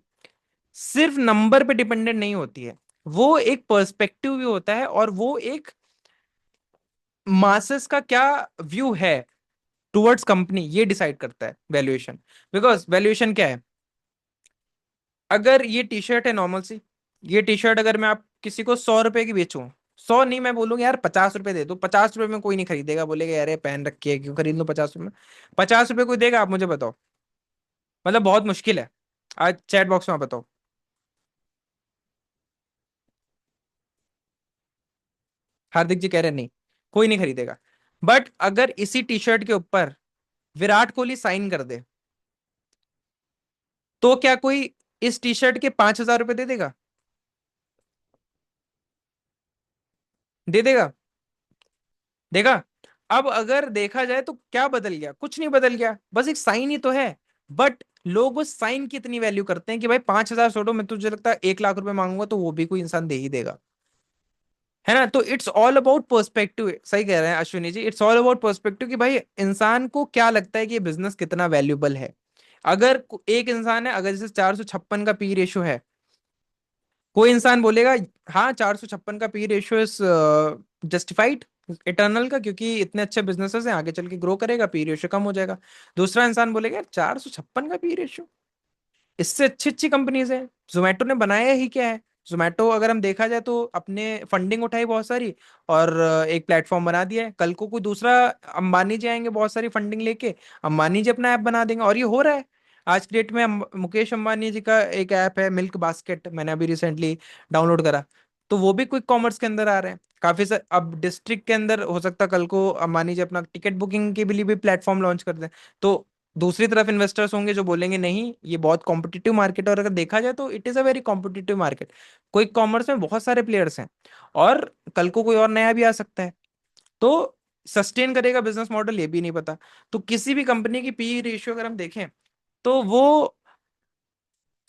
सिर्फ नंबर पे डिपेंडेंट नहीं होती है, वो एक पर्सपेक्टिव भी होता है, और वो एक मासेस का क्या व्यू है टुवर्ड्स कंपनी, ये डिसाइड करता है वैल्यूएशन। बिकॉज वैल्यूएशन क्या है? अगर ये टी शर्ट है नॉर्मल सी, ये टी शर्ट अगर मैं आप किसी को 100 रुपए की बेचूं, 100 नहीं, मैं बोलूंगा यार 50 रुपए दे दो, 50 रुपए में कोई नहीं खरीदेगा, बोलेगा यार ये पहन रखी है क्यों खरीद लो 50 रुपए में। 50 रुपए कोई देगा? आप मुझे बताओ। मतलब बहुत मुश्किल है। आज चैट बॉक्स में आप बताओ। हार्दिक जी कह रहे हैं नहीं, कोई नहीं खरीदेगा। बट अगर इसी टी शर्ट के ऊपर विराट कोहली साइन कर दे, तो क्या कोई इस टी शर्ट के 5,000 रुपए दे देगा? दे देगा? देगा? अब अगर देखा जाए तो क्या बदल गया? कुछ नहीं बदल गया, बस एक साइन ही तो है। बट लोग उस साइन की इतनी वैल्यू करते हैं कि भाई 5,000 छोड़ो, मैं तुझे लगता है 1 लाख रुपए मांगूंगा तो वो भी कोई इंसान दे ही देगा। है ना? तो इट्स ऑल अबाउट पर्सपेक्टिव। सही कह रहे हैं Ashwini ji, it's all about perspective कि भाई इंसान को क्या लगता है कि ये बिजनेस कितना वैल्यूबल है। अगर एक इंसान है, अगर जैसे 456 का पी रेशियो है, कोई इंसान बोलेगा हाँ 456 का P ratio is justified eternal का, क्योंकि इतने अच्छे बिजनेसेस हैं, आगे चल के ग्रो करेगा, पी रेशियो कम हो जाएगा। दूसरा इंसान बोलेगा यार 456 का पी रेशियो, इससे अच्छी अच्छी कंपनीज है, जोमेटो ने बनाया ही क्या है। जोमेटो अगर हम देखा जाए तो अपने फंडिंग उठाई बहुत सारी, और एक प्लेटफॉर्म बना दिया है। कल को कोई दूसरा, अंबानी जी आएंगे बहुत सारी फंडिंग लेके, अंबानी जी अपना ऐप बना देंगे, और ये हो रहा है आज की डेट में। मुकेश अंबानी जी का एक ऐप है मिल्क बास्केट, मैंने अभी रिसेंटली डाउनलोड करा, तो वो भी क्विक कॉमर्स के अंदर आ रहे हैं काफी सारे। अब डिस्ट्रिक्ट के अंदर हो सकता है कल को अंबानी जी अपना टिकट बुकिंग के लिए भी प्लेटफॉर्म लॉन्च कर दें। तो दूसरी तरफ इन्वेस्टर्स होंगे जो बोलेंगे नहीं ये बहुत कॉम्पिटिटिव मार्केट है, और अगर देखा जाए तो it is a very competitive market. Quick commerce में बहुत सारे प्लेयर्स हैं, और कल को कोई और नया भी आ सकता है। तो सस्टेन करेगा बिजनेस मॉडल ये भी नहीं पता। तो किसी भी कंपनी की पी रेशियो अगर हम देखें तो वो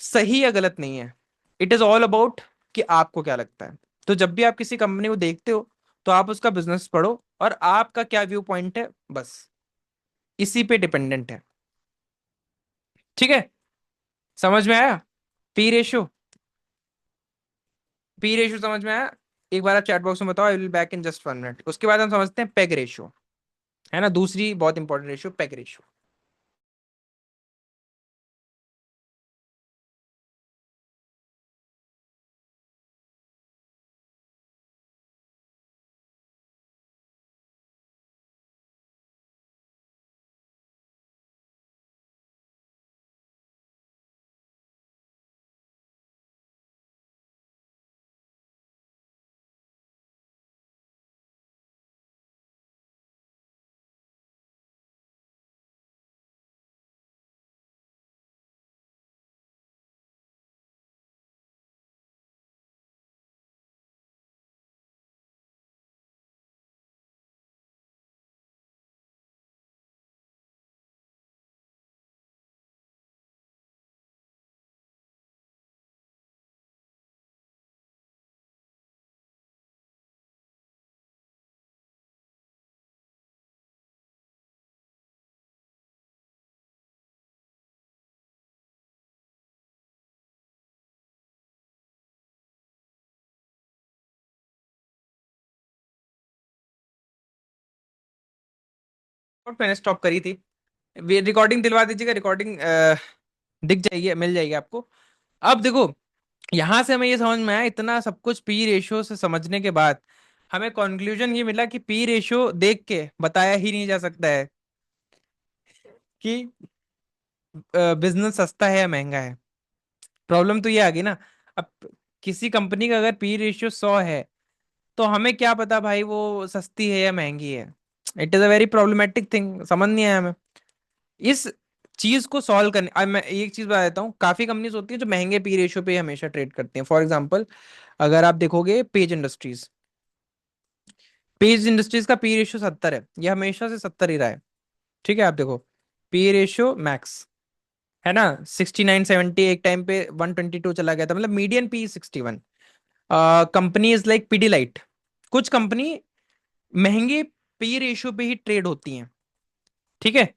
सही या गलत नहीं है। इट इज ऑल अबाउट कि आपको क्या लगता है। तो जब भी आप किसी कंपनी को देखते हो तो आप उसका बिजनेस पढ़ो, और आपका क्या व्यू पॉइंट है, बस इसी पे डिपेंडेंट है। ठीक है? समझ में आया? पी रेशियो, पी रेशियो समझ में आया? एक बार आप चैट बॉक्स में बताओ, I will back in just 1 minute. उसके बाद हम समझते हैं पेग रेशियो, है ना, दूसरी बहुत इंपॉर्टेंट रेशियो, पेग रेशियो। और मैंने स्टॉप करी थी, रिकॉर्डिंग दिलवा दीजिएगा, रिकॉर्डिंग दिख जाएगी, मिल जाएगी आपको। अब देखो, यहां से हमें ये समझ में आया, इतना सब कुछ पी रेशियो से समझने के बाद हमें कंक्लूजन ये मिला कि पी रेशियो देख के बताया ही नहीं जा सकता है कि बिजनेस सस्ता है या महंगा है। प्रॉब्लम तो ये आ गई ना। अब किसी कंपनी का अगर पी रेशियो 100 है, तो हमें क्या पता भाई वो सस्ती है या महंगी है। It is a very problematic thing, समझ नहीं आया हमें इस चीज को सॉल्व करने। अब मैं एक चीज बता देता हूँ, काफी कंपनीज होती हैं जो महंगे पी रेशियो पे हमेशा ट्रेड करती हैं। फॉर एग्जांपल, अगर आप देखोगे पेज इंडस्ट्रीज, पेज इंडस्ट्रीज का पी रेशियो 70 है, ये हमेशा से 70 ही रहा है। ठीक है? आप देखो, पी रेशियो मैक्स, है ना, 69-70, एक टाइम पे 122 चला गया था, मतलब median P 61। Companies like Pidilite, कुछ कंपनी महंगे पी रेशियो पे ही ट्रेड होती हैं। ठीक है?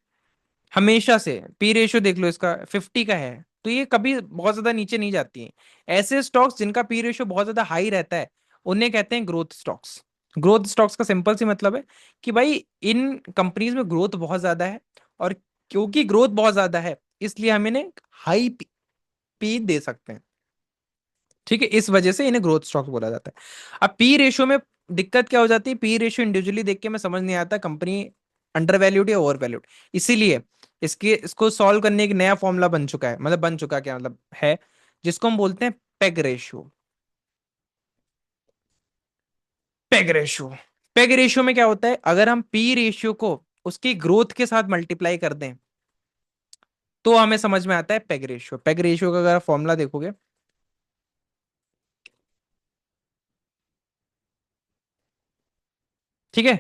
हमेशा से पी रेशियो देख लो इसका 50 का है, तो ये कभी बहुत ज्यादा नीचे नहीं जाती है। ऐसे स्टॉक्स जिनका पी रेशियो बहुत ज्यादा हाई रहता है, उन्हें कहते हैं ग्रोथ स्टॉक्स। ग्रोथ स्टॉक्स का सिंपल सी मतलब है कि भाई इन कंपनीज में ग्रोथ बहुत ज्यादा है, और क्योंकि ग्रोथ बहुत ज्यादा है इसलिए हम इन्हें हाई पी दे सकते हैं। ठीक है? इस वजह से इन्हें ग्रोथ स्टॉक्स बोला जाता है। अब पी रेशियो में दिक्कत क्या हो जाती है, पी रेशियो इंडिविजुअली देख के मैं समझ नहीं आता कंपनी अंडर वैल्यूड या ओवर वैल्यूड। इसीलिए इसको सॉल्व करने एक नया फॉर्मूला बन चुका है, मतलब बन चुका क्या मतलब है, जिसको हम बोलते हैं peg ratio. PEG ratio. PEG ratio में क्या होता है, अगर हम पी रेशियो को उसकी ग्रोथ के साथ मल्टीप्लाई कर दें तो हमें समझ में आता है पेग रेशियो। पेग रेशियो का अगर फॉर्मूला देखोगे, ठीक है,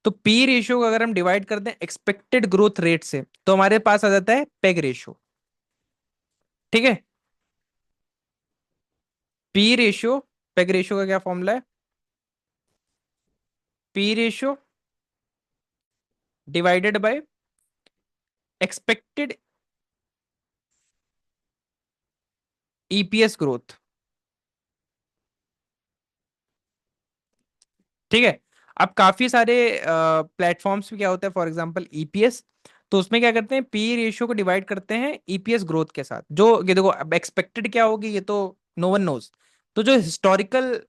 तो पी रेशियो को अगर हम डिवाइड कर दें एक्सपेक्टेड ग्रोथ रेट से तो हमारे पास आ जाता है पेग रेशियो। ठीक है, पी रेशियो, पेग रेशियो का क्या फॉर्मूला है, P ratio divided bye expected EPS growth. ठीक है, अब काफी सारे प्लेटफॉर्म्स पे क्या होता है, फॉर एग्जांपल ईपीएस, तो उसमें क्या करते हैं, पी रेशियो को डिवाइड करते हैं ईपीएस ग्रोथ के साथ। जो ये देखो, अब एक्सपेक्टेड क्या होगी ये तो नो वन नोज। तो जो हिस्टोरिकल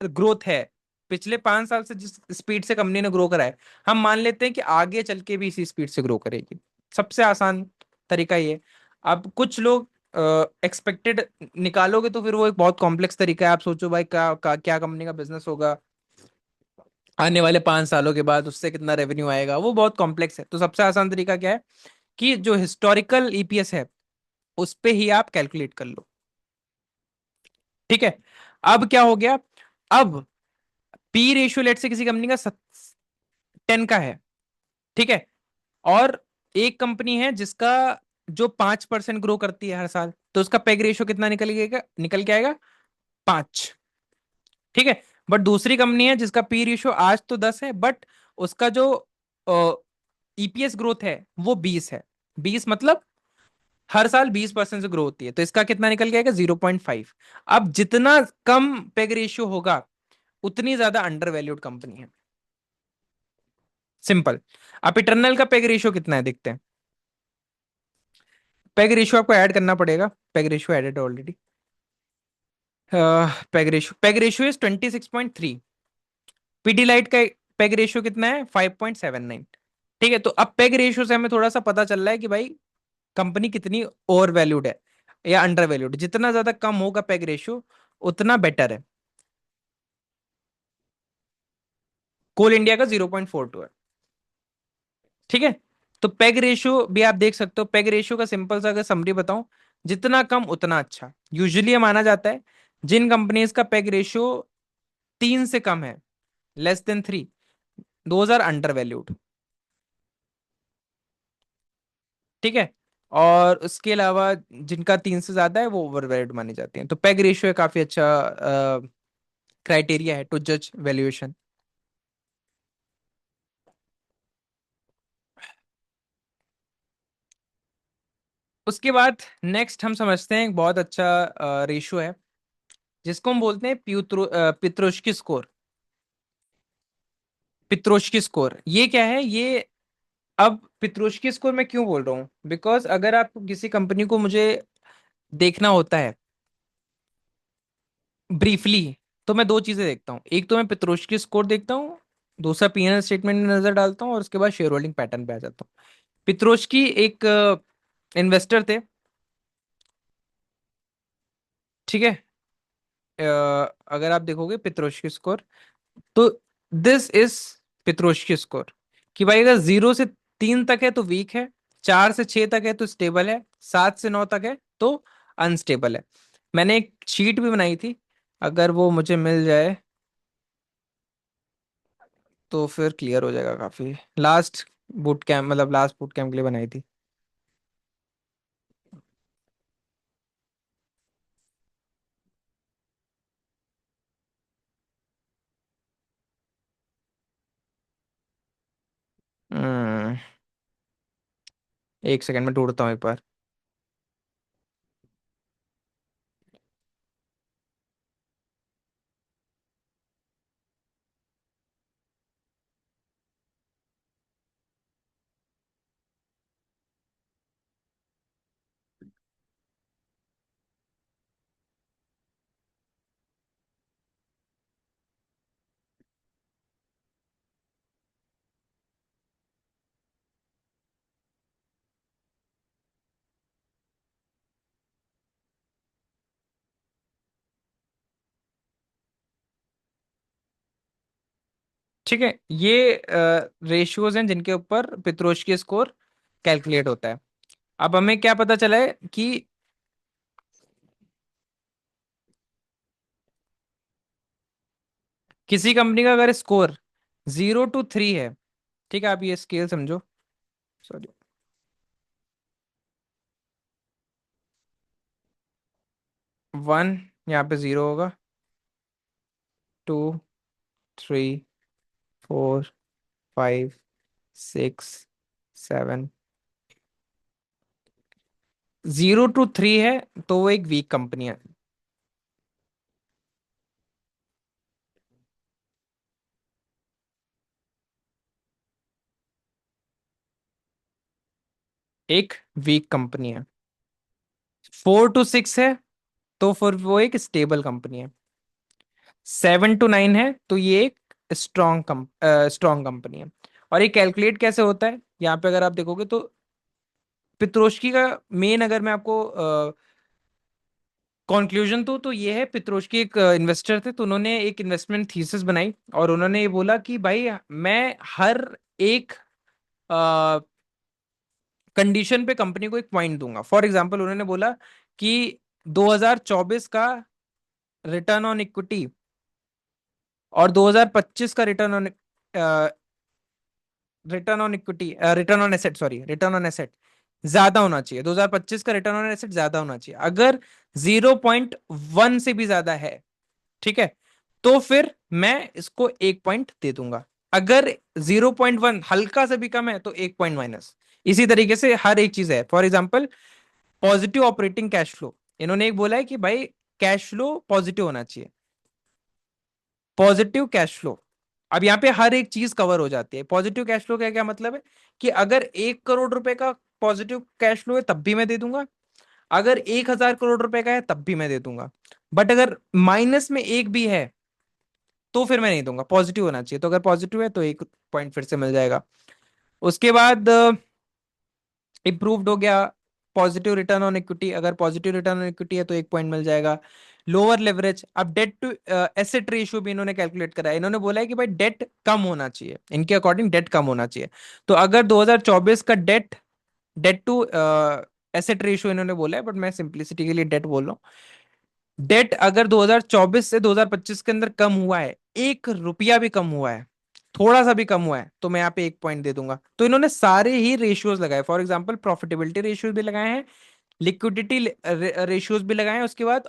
ग्रोथ है, पिछले 5 साल से जिस स्पीड से कंपनी ने ग्रो करा है, हम मान लेते हैं कि आगे चल के भी इसी स्पीड से ग्रो करेगी। सबसे आसान तरीका ये। अब कुछ लोग एक्सपेक्टेड निकालोगे तो फिर वो एक बहुत कॉम्प्लेक्स तरीका है। आप सोचो भाई क्या कंपनी का बिजनेस होगा आने वाले 5 सालों के बाद, उससे कितना रेवेन्यू आएगा, वो बहुत कॉम्प्लेक्स है। तो सबसे आसान तरीका क्या है कि जो हिस्टोरिकल ईपीएस है उस पे ही आप कैलकुलेट कर लो। ठीक है, अब क्या हो गया, अब पी रेशियो लेट से किसी कंपनी का 10 का है, ठीक है, और एक कंपनी है जिसका जो 5% ग्रो करती है हर साल, तो उसका पेग रेशियो कितना निकल के आएगा, 5। ठीक है, बट दूसरी कंपनी है जिसका पी रेशियो आज तो 10 है, बट उसका जो ईपीएस ग्रोथ है वो 20 है। 20 मतलब हर साल 20% से ग्रो होती है, तो इसका कितना निकल के आएगा, 0.5। अब जितना कम पेग रेशियो होगा उतनी ज्यादा अंडर वैल्यूड कंपनी है। सिंपल। अब इटरनल का पेग रेशियो कितना है देखते हैं। पेग रेशियो आपको ऐड करना पड़ेगा, PEG ratio added already. PEG ratio is 26.3। Pidilite का पेग रेशियो कितना है, 5.79। ठीक है, तो अब पेग रेशियो से हमें थोड़ा सा पता चल रहा है कि भाई कंपनी कितनी ओवर वैल्यूड है या अंडर वैल्यूड। जितना ज्यादा कम होगा पेग रेशियो उतना बेटर है। कोल इंडिया का 0.42 है। ठीक है, तो पेग रेशियो भी आप देख सकते हो। पेग रेशियो का सिंपल सा अगर समरी बताऊं, जितना कम उतना अच्छा। यूजुअली ये माना जाता है जिन कंपनीज का पेग रेशियो 3 से कम है, less than 3, those are undervalued. ठीक है, और उसके अलावा जिनका 3 से ज्यादा है वो ओवर वैल्यूड मानी जाती हैं। तो पेग रेशियो काफी अच्छा क्राइटेरिया है टू जज वैल्यूएशन। उसके बाद नेक्स्ट हम समझते हैं एक बहुत अच्छा रेशियो है जिसको हम बोलते हैं पित्रोश्की स्कोर। पित्रोश्की स्कोर ये क्या है ये, अब पित्रोश्की स्कोर मैं क्यों बोल रहा हूँ, बिकॉज अगर आप किसी कंपनी को मुझे देखना होता है ब्रीफली, तो मैं दो चीजें देखता हूँ। एक तो मैं पित्रोश्की स्कोर देखता हूँ, दूसरा पीएनएल स्टेटमेंट में नजर डालता हूँ, और उसके बाद शेयर होल्डिंग पैटर्न पे आ जाता हूँ। पित्रोश्की एक इन्वेस्टर थे, ठीक है। अगर आप देखोगे पित्रोश्की स्कोर, तो दिस इज पित्रोश्की स्कोर, कि भाई अगर 0 से 3 तक है तो वीक है, 4 से 6 तक है तो स्टेबल है, 7 से 9 तक है तो अनस्टेबल है। मैंने एक शीट भी बनाई थी, अगर वो मुझे मिल जाए तो फिर क्लियर हो जाएगा काफी। लास्ट बूट कैंप, मतलब लास्ट बूट कैंप के लिए बनाई थी। हम्म, एक सेकंड में ढूंढता हूँ एक बार। ठीक है, ये रेशियोज हैं जिनके ऊपर पित्रोस्की स्कोर कैलकुलेट होता है। अब हमें क्या पता चला है कि किसी कंपनी का अगर स्कोर 0 to 3 है, ठीक है, आप ये स्केल समझो। सॉरी, 1 यहाँ पे 0 होगा, 2, 3, 4, 5, 6, 7। 0 to 3 है तो वो एक वीक कंपनी है। एक वीक कंपनी है। 4 to 6 है तो फिर वो एक स्टेबल कंपनी है। 7 to 9 है तो ये एक स्ट्रॉन्ग कंपनी है। और ये कैलकुलेट कैसे होता है, यहाँ पे अगर आप देखोगे तो पित्रोस्की का मेन, अगर मैं आपको कंक्लूजन तो ये है, पित्रोस्की एक इन्वेस्टर थे, तो उन्होंने एक इन्वेस्टमेंट थीसिस बनाई और उन्होंने ये बोला कि भाई मैं हर एक कंडीशन पे कंपनी को एक पॉइंट दूंगा। फॉर एग्जांपल उन्होंने बोला कि 2024 का रिटर्न ऑन इक्विटी और 2025 का return on asset, sorry, return on asset ज्यादा होना चाहिए। 2025 का रिटर्न ऑन एसेट ज्यादा होना चाहिए। अगर 0.1 से भी ज्यादा है, ठीक है, तो फिर मैं इसको 1 पॉइंट दे दूंगा। अगर 0.1 हल्का से भी कम है तो 1 पॉइंट माइनस। इसी तरीके से हर एक चीज है। For example positive operating cash flow, इन्होंने एक बोला है कि भाई कैश फ्लो पॉजिटिव होना चाहिए, पॉजिटिव कैश फ्लो। अब यहाँ पे हर एक चीज कवर हो जाती है। पॉजिटिव कैश फ्लो का क्या मतलब है कि अगर 1 करोड़ रुपए का पॉजिटिव कैश फ्लो है तब भी मैं दे दूंगा, अगर 1,000 करोड़ रुपए का है तब भी मैं दे दूंगा, बट अगर माइनस में एक भी है तो फिर मैं नहीं दूंगा। पॉजिटिव होना चाहिए, तो अगर पॉजिटिव है तो 1 पॉइंट फिर से मिल जाएगा। उसके बाद इम्प्रूव्ड हो गया पॉजिटिव रिटर्न ऑन इक्विटी, अगर पॉजिटिव रिटर्न ऑन इक्विटी है तो 1 पॉइंट मिल जाएगा। लोअर लेवरेज, अब डेट टू एसेट रेशियो भी इन्होंने कैलकुलेट करा है। इन्होंने बोला है कि भाई डेट कम होना चाहिए, इनके अकॉर्डिंग डेट कम होना चाहिए। तो अगर 2024 का debt debt to asset ratio इन्होंने बोला है, बट मैं सिंप्लिसिटी के लिए डेट बोल रहा हूँ। डेट अगर 2024 से 2025 के अंदर कम हुआ है, 1 रुपया भी कम हुआ है, थोड़ा सा भी कम हुआ है, तो मैं यहाँ पे 1 पॉइंट दे दूंगा। तो इन्होंने सारे ही रेशियोज लगाए। फॉर एग्जांपल प्रॉफिटेबिलिटी रेशियोज भी लगाए हैं, लिक्विडिटी रेशियोज भी लगाए हैं, उसके बाद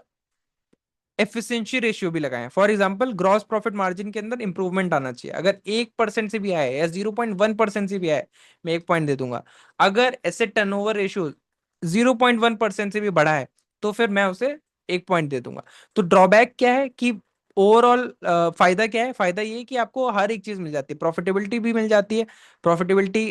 एफिशिएंसी रेशियो भी लगाए हैं। For example gross profit margin के अंदर इंप्रूवमेंट आना चाहिए, अगर 1% से भी आए या 0.1% से भी आए, मैं 1 पॉइंट दे दूंगा। अगर एसेट टर्नओवर रेशियो 0.1% से भी बढ़ा है तो फिर मैं उसे 1 पॉइंट दे दूंगा। तो ड्रॉबैक क्या है कि ओवरऑल फायदा क्या है, फायदा ये है कि आपको हर एक चीज मिल जाती है, प्रॉफिटेबिलिटी भी मिल जाती है, प्रॉफिटेबिलिटी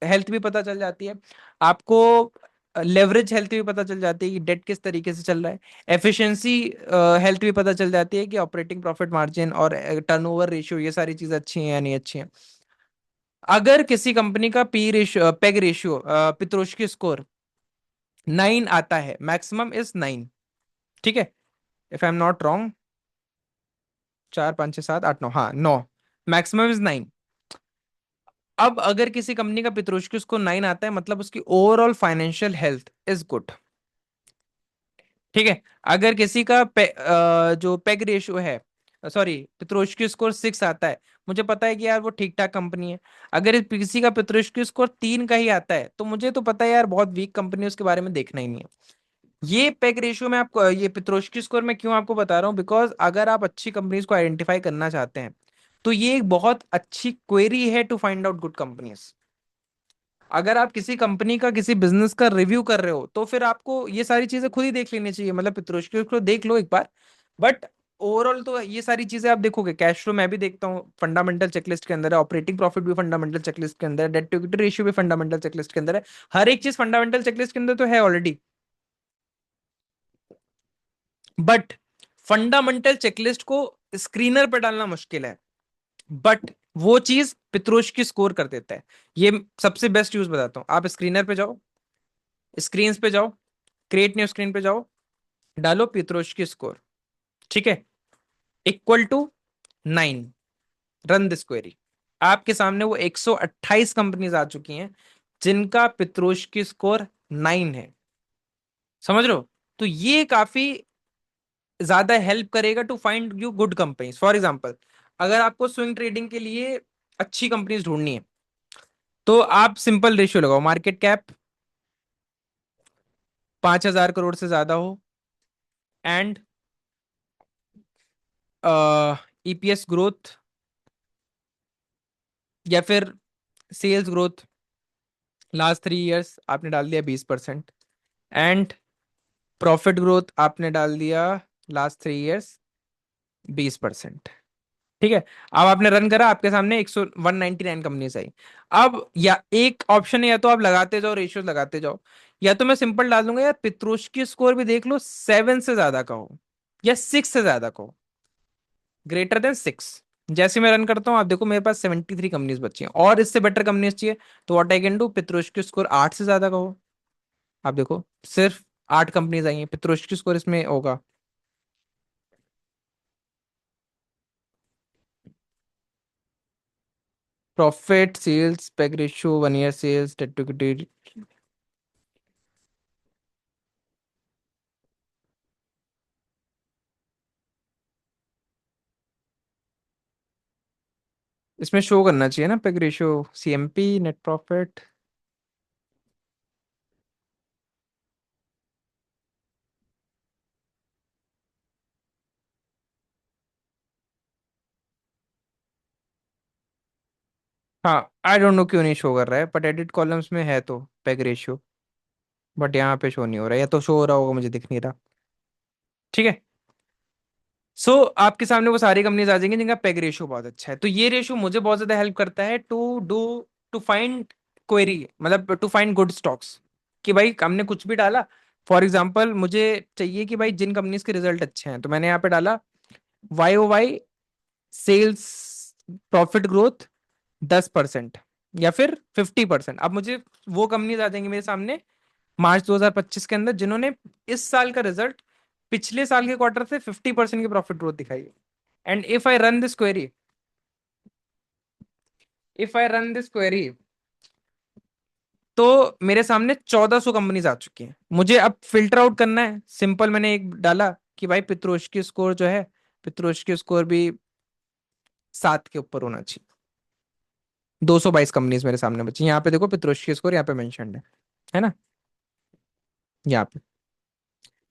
हेल्थ भी पता चल जाती है आपको, लेवरेज हेल्थ भी पता चल जाती है कि डेट किस तरीके से चल रहा है, एफिशिएंसी हेल्थ भी पता चल जाती है कि ऑपरेटिंग प्रॉफिट मार्जिन और टर्नओवर रेशियो ये सारी चीजें अच्छी हैं या नहीं अच्छी हैं। अगर किसी कंपनी का P ratio, PEG ratio, Piotroski score 9 आता है, मैक्सिमम इज 9, ठीक है, if I am not wrong, 4, 5, 6, 7, 8, 9, हाँ 9, मैक्सिमम इज 9। अब अगर किसी कंपनी का पित्रोस्की स्कोर 9 आता है मतलब उसकी overall financial health is good, ठीक है। अगर किसी का जो पेग रेशियो है, सॉरी, पित्रोस्की स्कोर 6 आता है, मुझे पता है कि यार वो ठीक ठाक कंपनी है। अगर किसी का पित्रोस्की स्कोर 3 का ही आता है तो मुझे तो पता है यार बहुत वीक कंपनी है, उसके बारे में देखना ही नहीं है। ये पेग रेशियो में आपको, ये पित्रोस्की स्कोर मैं क्यों आपको बता रहा हूँ, बिकॉज अगर आप अच्छी कंपनीज को आइडेंटिफाई करना चाहते हैं तो ये एक बहुत अच्छी क्वेरी है to find out good companies. अगर आप किसी कंपनी का, किसी बिजनेस का रिव्यू कर रहे हो तो फिर आपको ये सारी चीजें खुद ही देख लेनी चाहिए, मतलब पित्रोस्की को देख लो एक बार, बट ओवरऑल तो ये सारी चीजें आप देखोगे। कैश फ्लो मैं भी देखता हूँ, फंडामेंटल चेकलिस्ट के अंदर है, ऑपरेटिंग प्रॉफिट भी फंडामेंटल चेकलिस्ट के अंदर है, डेट टू इक्विटी रेशियो भी फंडामेंटल चेकलिस्ट के अंदर है। हर एक चीज फंडामेंटल चेकलिस्ट के अंदर तो है ऑलरेडी, बट फंडामेंटल चेकलिस्ट को स्क्रीनर पे डालना मुश्किल है, बट वो चीज पित्रोस्की स्कोर कर देता है। ये सबसे बेस्ट यूज बताता हूँ, आप स्क्रीनर पे जाओ, स्क्रीन पे जाओ, क्रिएट न्यू स्क्रीन पे जाओ, डालो पित्रोस्की स्कोर, ठीक है, equal to 9, run this query. आपके सामने वो 128 कंपनीज आ चुकी हैं जिनका पित्रोस्की स्कोर 9 है। समझ रहे हो? तो ये काफी ज्यादा हेल्प करेगा to find you good companies. For example, अगर आपको स्विंग ट्रेडिंग के लिए अच्छी कंपनीज ढूंढनी है, तो आप सिंपल रेशियो लगाओ, मार्केट कैप 5,000 करोड़ से ज्यादा हो, एंड ईपीएस ग्रोथ या फिर सेल्स ग्रोथ लास्ट 3 इयर्स आपने डाल दिया 20%, एंड प्रॉफिट ग्रोथ आपने डाल दिया लास्ट 3 इयर्स 20%। ठीक है। अब आपने रन करा, आपके सामने 199 कंपनीज आई। अब या एक ऑप्शन है, या तो आप लगाते जाओ, रेशियो लगाते जाओ, या तो मैं सिंपल डाल दूंगा यार पित्रोस्की स्कोर भी देख लो 7 से ज्यादा का हो या 6 से ज्यादा का हो, greater than 6। जैसे मैं रन करता हूँ, आप देखो मेरे पास 73 कंपनीज बची हैं, और इससे बेटर कंपनीज चाहिए तो what I can do, Piotroski score 8 से ज्यादा का हो। आप देखो सिर्फ 8 कंपनीज आई हैं, पित्रोस्की स्कोर इसमें होगा। Profit, sales, PEG ratio, 1 year sales, debt to equity. इसमें शो करना चाहिए ना PEG ratio, CMP, net profit. हाँ, आई डोंट नो क्यों नहीं शो कर रहा है, बट एडिट कॉलम्स में है तो पेग रेशियो, बट यहाँ पे शो नहीं हो रहा है, या तो शो हो रहा होगा, मुझे दिख नहीं रहा। ठीक है। आपके सामने वो सारी कंपनीज आ जाएंगी जिनका पेग रेशियो बहुत अच्छा है। तो ये रेशियो मुझे बहुत ज्यादा हेल्प करता है to do, to find query, मतलब टू फाइंड गुड स्टॉक्स, कि भाई हमने कुछ भी डाला। फॉर एग्जाम्पल, मुझे चाहिए कि भाई जिन कंपनीज के रिजल्ट अच्छे हैं, तो मैंने यहाँ पे डाला Y O Y sales profit growth 10% या फिर 50%। अब मुझे वो कंपनीज आ जाएंगी मेरे सामने मार्च 2025 के अंदर जिन्होंने इस साल का रिजल्ट पिछले साल के क्वार्टर से 50% की प्रॉफिट ग्रोथ दिखाई है। And if I run this query, तो मेरे सामने 1,400 कंपनीज आ चुकी हैं। मुझे अब फिल्टर आउट करना है, सिंपल मैंने एक डाला कि भाई पित्रोस्की स्कोर जो है, पित्रोस्की स्कोर भी 7 के ऊपर होना चाहिए। 222 कंपनीज मेरे सामने बची, यहाँ पे देखो पित्रोस्की स्कोर यहाँ पे मेंशन्ड है ना, यहाँ पे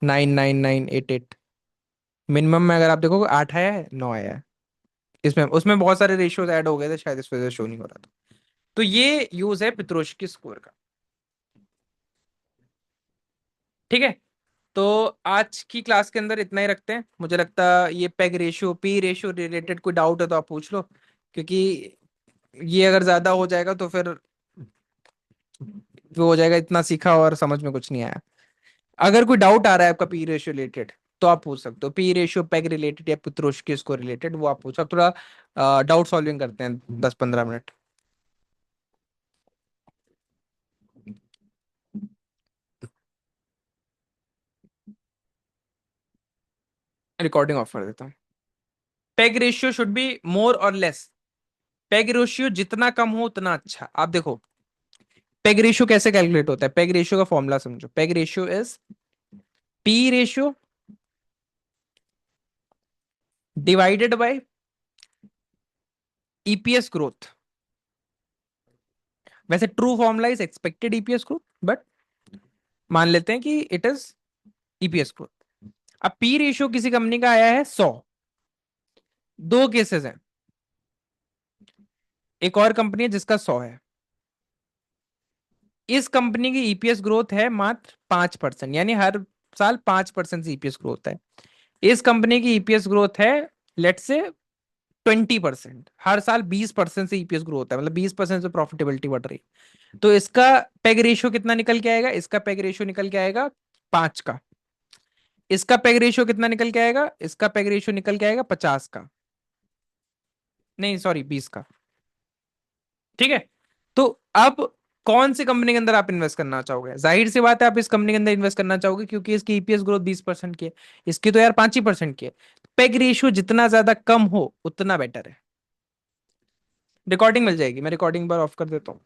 99988। मिनिमम में अगर आप देखो 8 आया है, 9 आया है। इसमें उसमें बहुत सारे रेशियोज ऐड हो गए थे, शायद इस वजह से शो नहीं हो रहा था। तो ये यूज है पित्रोस्की स्कोर का। ठीक है। तो आज की क्लास के अंदर इतना ही रखते हैं। मुझे लगता है ये peg ratio, P ratio related कोई डाउट है तो आप पूछ लो, क्योंकि ये अगर ज्यादा हो जाएगा तो फिर वो हो जाएगा इतना सीखा और समझ में कुछ नहीं आया। अगर कोई डाउट आ रहा है आपका पी रेशियो रिलेटेड, तो आप पूछ सकते हो, पी रेशियो पेग रिलेटेड या पित्रोस्की स्कोर रिलेटेड, वो आप पूछो। अब थोड़ा डाउट सॉल्विंग करते हैं 10-15 मिनट। रिकॉर्डिंग ऑफ कर देता हूँ। Peg ratio should be more और लेस। पेग रेशियो जितना कम हो उतना अच्छा। आप देखो पेग रेशियो कैसे कैलकुलेट होता है, पेग रेशियो का फॉर्मूला समझो। PEG ratio is P ratio divided by EPS growth. वैसे true formula is expected EPS growth, but मान लेते हैं कि इट इज ईपीएस ग्रोथ। अब पी रेशियो किसी कंपनी का आया है 100, दो केसेस हैं। एक और कंपनी है जिसका 100 है, इस कंपनी की ईपीएस ग्रोथ है मात्र 5%, यानी हर साल 5% से ईपीएस ग्रोथ है। इस कंपनी की ईपीएस ग्रोथ है लेट से 20%, हर साल 20% से ईपीएस ग्रोथ है, मतलब 20% से प्रॉफिटेबिलिटी बढ़ रही है। तो इसका पेग रेशियो कितना निकल के आएगा, इसका पेग रेशियो निकल के आएगा 5 का। इसका पेग रेशियो कितना निकल के आएगा, इसका पेग रेशियो निकल के आएगा 50 का, नहीं सॉरी 20 का। ठीक है। तो अब कौन सी कंपनी के अंदर आप इन्वेस्ट करना चाहोगे? जाहिर सी बात है आप इस कंपनी के अंदर इन्वेस्ट करना चाहोगे, क्योंकि इसकी ईपीएस ग्रोथ 20% की है, इसकी तो यार 5% की है। पेग रेशियो जितना ज्यादा कम हो उतना बेटर है। रिकॉर्डिंग मिल जाएगी, मैं रिकॉर्डिंग बार ऑफ कर देता हूँ।